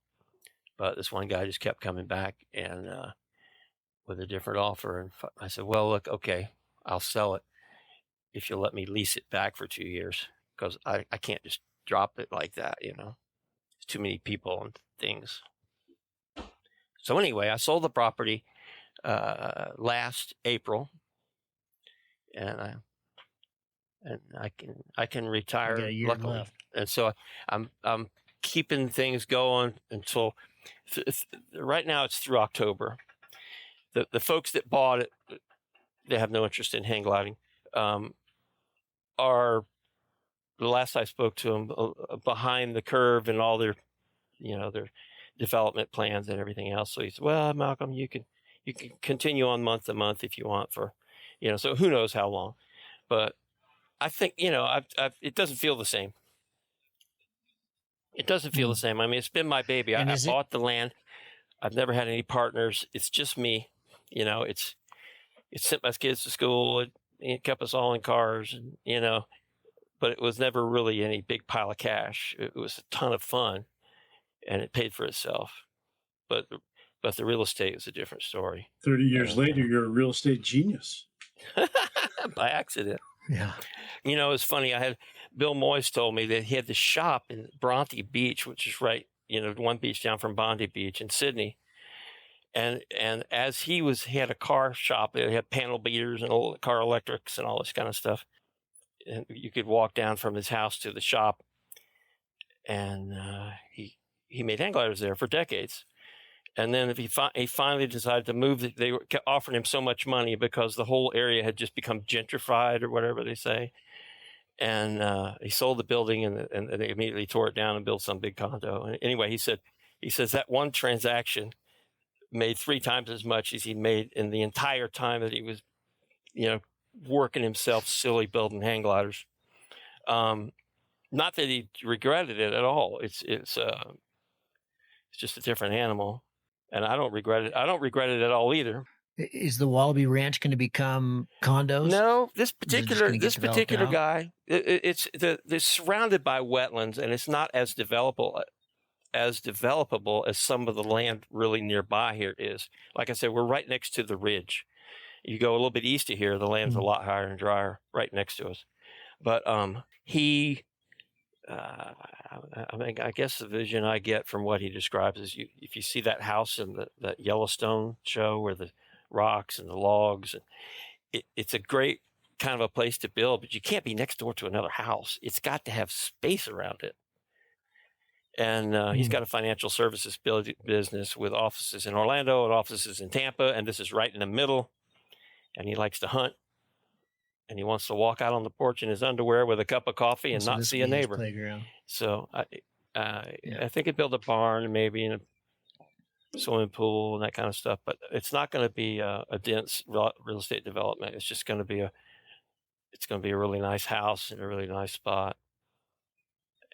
But this one guy just kept coming back and with a different offer. And I said, well, look, okay, I'll sell it if you'll let me lease it back for 2 years, because I can't just drop it like that, There's too many people and things. So anyway, I sold the property last April, and I can retire. You got a year luckily. left. And so I'm keeping things going until right now. It's through October. The folks that bought it, they have no interest in hang gliding. Are, the last I spoke to them, behind the curve and all their development plans and everything else. So he said, well, Malcolm, you can continue on month to month if you want for, so who knows how long. But I think, it doesn't feel the same. It doesn't feel the same. I mean, it's been my baby. I bought the land. I've never had any partners. It's just me. It sent my kids to school. It kept us all in cars, and, but it was never really any big pile of cash. It was a ton of fun, and it paid for itself. But the real estate is a different story. 30 years later, you're a real estate genius. By accident. Yeah. It's funny. I had Bill Moyes told me that he had this shop in Bronte Beach, which is right, one beach down from Bondi Beach in Sydney. And as he had a car shop. They had panel beaters and old car electrics and all this kind of stuff. And you could walk down from his house to the shop. And he made hang gliders there for decades. And then he finally decided to move. They were offering him so much money because the whole area had just become gentrified, or whatever they say. And he sold the building, and they immediately tore it down and built some big condo. And anyway, he says that one transaction made 3 times as much as he made in the entire time that he was, working himself silly building hang gliders. Not that he regretted it at all. It's just a different animal, and I don't regret it. I don't regret it at all either. Is the Wallaby Ranch going to become condos? No, this Is it just particular gonna get developed out? guy, they're surrounded by wetlands, and it's not as developable as some of the land really nearby here is. Like I said, we're right next to the ridge. You go a little bit east of here, the land's a lot higher and drier right next to us. But I guess the vision I get from what he describes is if you see that house in that Yellowstone show where the rocks and the logs, it's a great kind of a place to build, but you can't be next door to another house. It's got to have space around it. And he's got a financial services business with offices in Orlando and offices in Tampa, and this is right in the middle. And he likes to hunt, and he wants to walk out on the porch in his underwear with a cup of coffee and not see a neighbor. Playground. So I think he'd build a barn, maybe in a swimming pool and that kind of stuff. But it's not going to be a dense real estate development. It's just going to be a really nice house in a really nice spot.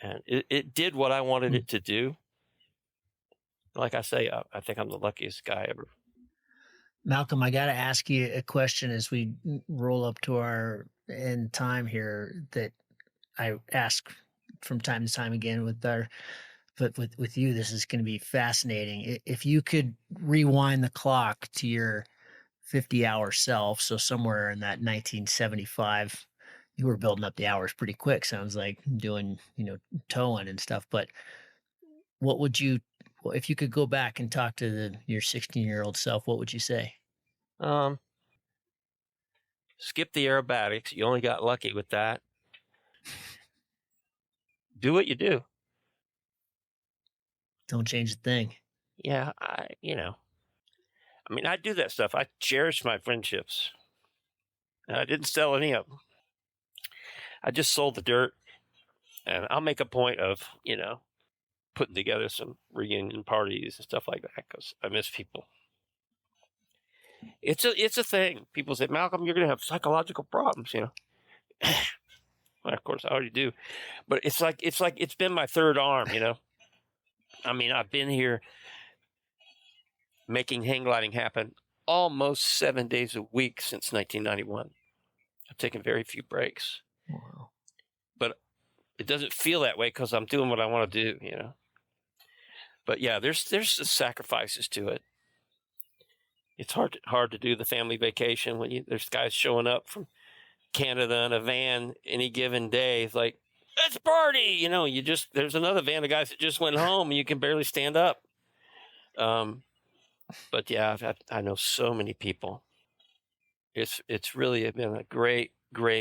And it did what I wanted it to do. Like I say, I think I'm the luckiest guy ever. Malcolm, I got to ask you a question as we roll up to our end time here that I ask from time to time again but with you, this is going to be fascinating. If you could rewind the clock to your 50-hour self, so somewhere in that 1975, you were building up the hours pretty quick. Sounds like doing, towing and stuff. But what would you, if you could go back and talk to your 16-year-old self, what would you say? Skip the aerobatics. You only got lucky with that. Do what you do. Don't change a thing. Yeah, I do that stuff. I cherish my friendships. And I didn't sell any of them. I just sold the dirt. And I'll make a point of, putting together some reunion parties and stuff like that because I miss people. It's a thing. People say, Malcolm, you're going to have psychological problems, Well, of course, I already do. But it's like it's been my third arm, I mean, I've been here making hang gliding happen almost 7 days a week since 1991. I've taken very few breaks. Wow. But it doesn't feel that way because I'm doing what I want to do, But yeah, there's sacrifices to it. It's hard to do the family vacation when there's guys showing up from Canada in a van any given day. It's like, let's party, there's another van of guys that just went home and you can barely stand up. But yeah, I know so many people. It's really been a great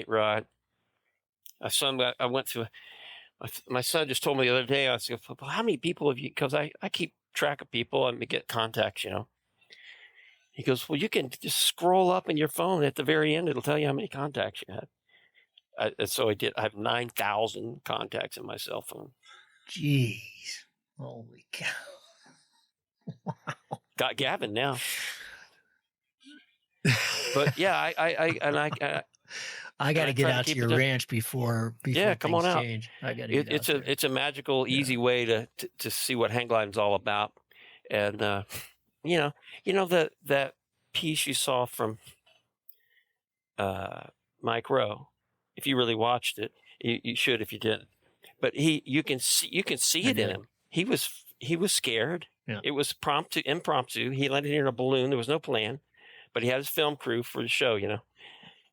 ride. I went through. My son just told me the other day. I said, well, "How many people have you?" Because I keep track of people and get contacts. He goes, "Well, you can just scroll up in your phone at the very end. It'll tell you how many contacts you had." And so I did. I have 9,000 contacts in my cell phone. Jeez, holy cow! Wow. Got Gavin now. But yeah, I got to get out to your ranch before come on out. Change. I got to get out there. It's a magical, easy way to see what hang gliding's all about. And that piece you saw from Mike Rowe. If you really watched it, you should if you didn't. But you can see it in him. He was scared. Yeah. It was impromptu. He landed in a balloon. There was no plan, but he had his film crew for the show,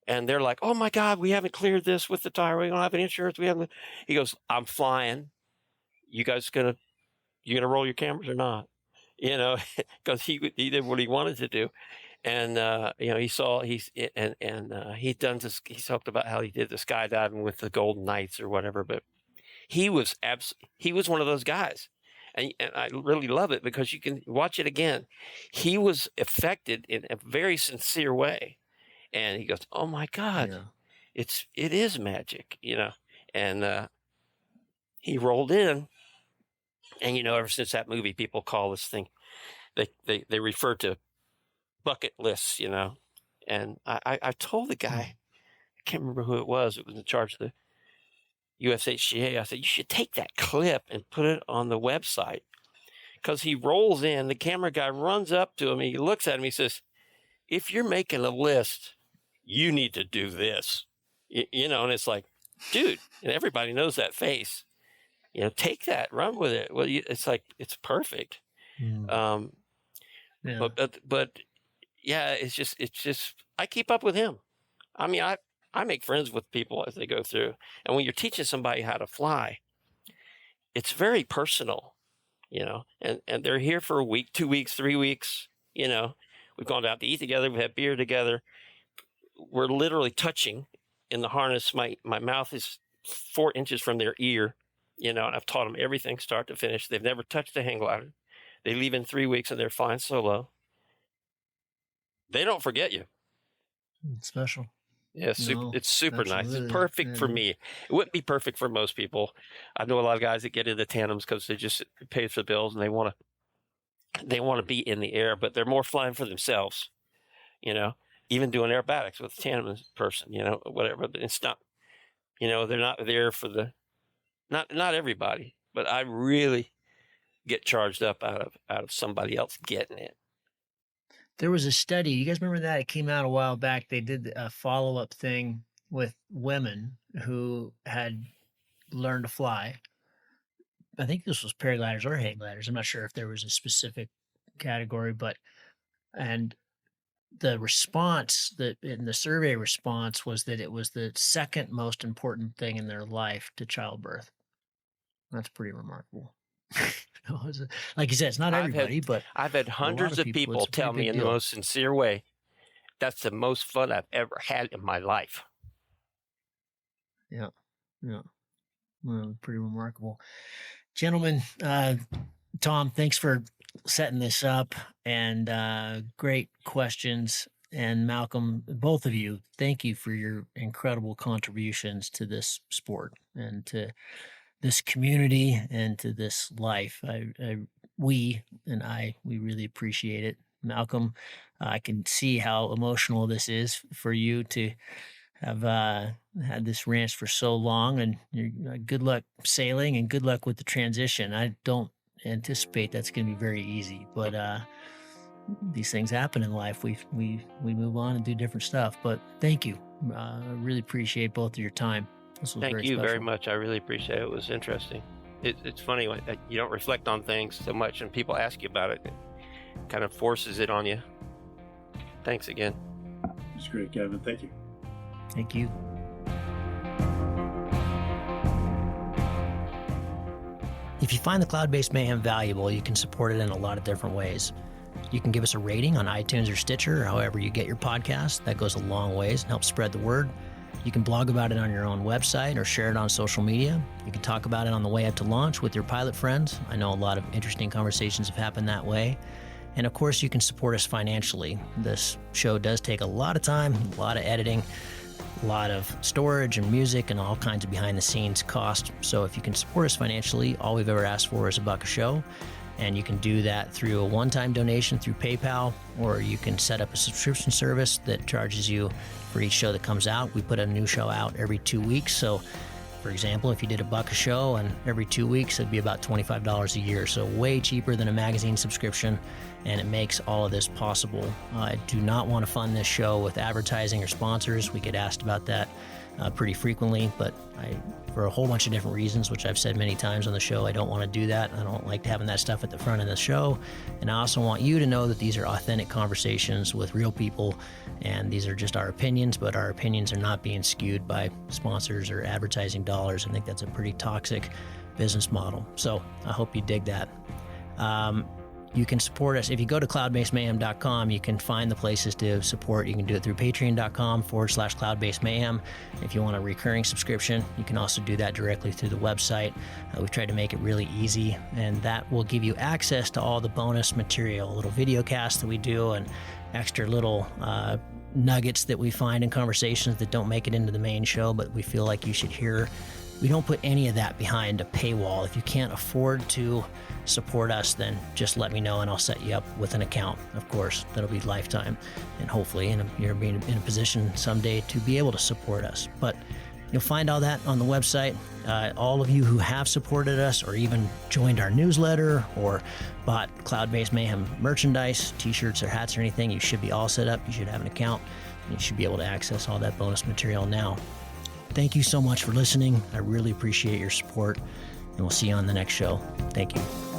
And they're like, "Oh my God, we haven't cleared this with the tire. We don't have any insurance. We haven't." He goes, "I'm flying. You guys gonna roll your cameras or not?" Because he did what he wanted to do, and he talked about how he did the skydiving with the Golden Knights or whatever, but he was one of those guys. And I really love it because you can watch it again. He was affected in a very sincere way. And he goes, "Oh my God, it is magic," And he rolled in, and ever since that movie, people call this thing they refer to bucket lists, and I told the guy, I can't remember who it was in charge of the USHGA. I said, you should take that clip and put it on the website, because he rolls in, the camera guy runs up to him, he looks at him, he says, if you're making a list, you need to do this, and it's like, dude, and everybody knows that face, take that, run with it. Well, it's like, it's perfect. Yeah. But yeah, it's just, I keep up with him. I mean, I make friends with people as they go through. And when you're teaching somebody how to fly, it's very personal, and they're here for a week, 2 weeks, 3 weeks, we've gone out to eat together. We've had beer together. We're literally touching in the harness. My mouth is 4 inches from their ear, and I've taught them everything start to finish. They've never touched a hang glider. They leave in 3 weeks and they're flying solo. They don't forget you. It's special. Yeah, No, it's super nice. absolutely. It's perfect for me. It wouldn't be perfect for most people. I know a lot of guys that get into tandems because they just pay for the bills and they want to be in the air, but they're more flying for themselves. Even doing aerobatics with a tandem person, whatever. But it's not, they're not there for not everybody, but I really get charged up out of somebody else getting it. There was a study. You guys remember that? It came out a while back. They did a follow-up thing with women who had learned to fly. I think this was paragliders or hang gliders. I'm not sure if there was a specific category, and the response in the survey response was that it was the second most important thing in their life to childbirth. That's pretty remarkable. Like you said, it's not everybody, but I've had hundreds of people tell me in the most sincere way, that's the most fun I've ever had in my life. Yeah. Well, pretty remarkable. Gentlemen, Tom, thanks for setting this up, and great questions. And Malcolm, both of you, thank you for your incredible contributions to this sport and to this community and to this life. We really appreciate it. Malcolm, I can see how emotional this is for you to have had this ranch for so long, and good luck sailing and good luck with the transition. I don't anticipate that's going to be very easy, but these things happen in life. We move on and do different stuff, but thank you. I really appreciate both of your time. Thank you very much. I really appreciate it. It was interesting. It's funny when you don't reflect on things so much and people ask you about it. It kind of forces it on you. Thanks again. It's great, Kevin. Thank you. Thank you. If you find the Cloud-Based Mayhem valuable, you can support it in a lot of different ways. You can give us a rating on iTunes or Stitcher, or however you get your podcast. That goes a long ways and helps spread the word. You can blog about it on your own website or share it on social media. You can talk about it on the way up to launch with your pilot friends. I know a lot of interesting conversations have happened that way. And of course, you can support us financially. This show does take a lot of time, a lot of editing, a lot of storage and music and all kinds of behind the scenes cost. So if you can support us financially, all we've ever asked for is $1 a show. And you can do that through a one-time donation through PayPal, or you can set up a subscription service that charges you for each show that comes out. We put a new show out every 2 weeks. So, for example, if you did $1 a show and every 2 weeks, it'd be about $25 a year. So way cheaper than a magazine subscription, and it makes all of this possible. I do not want to fund this show with advertising or sponsors. We get asked about that pretty frequently, but for a whole bunch of different reasons, which I've said many times on the show, I don't want to do that. I don't like having that stuff at the front of the show. And I also want you to know that these are authentic conversations with real people, and these are just our opinions, but our opinions are not being skewed by sponsors or advertising dollars. I think that's a pretty toxic business model. So I hope you dig that. You can support us. If you go to cloudbasedmayhem.com, you can find the places to support. You can do it through patreon.com/cloudbasedmayhem. If you want a recurring subscription, you can also do that directly through the website. We've tried to make it really easy, and that will give you access to all the bonus material, little video casts that we do and extra little nuggets that we find in conversations that don't make it into the main show, but we feel like you should hear We don't put any of that behind a paywall. If you can't afford to support us, then just let me know and I'll set you up with an account. Of course, that'll be lifetime, and hopefully you're being in a position someday to be able to support us. But you'll find all that on the website. All of you who have supported us or even joined our newsletter or bought Cloud-Based Mayhem merchandise, t-shirts or hats or anything, you should be all set up. You should have an account and you should be able to access all that bonus material now. Thank you so much for listening. I really appreciate your support, and we'll see you on the next show. Thank you.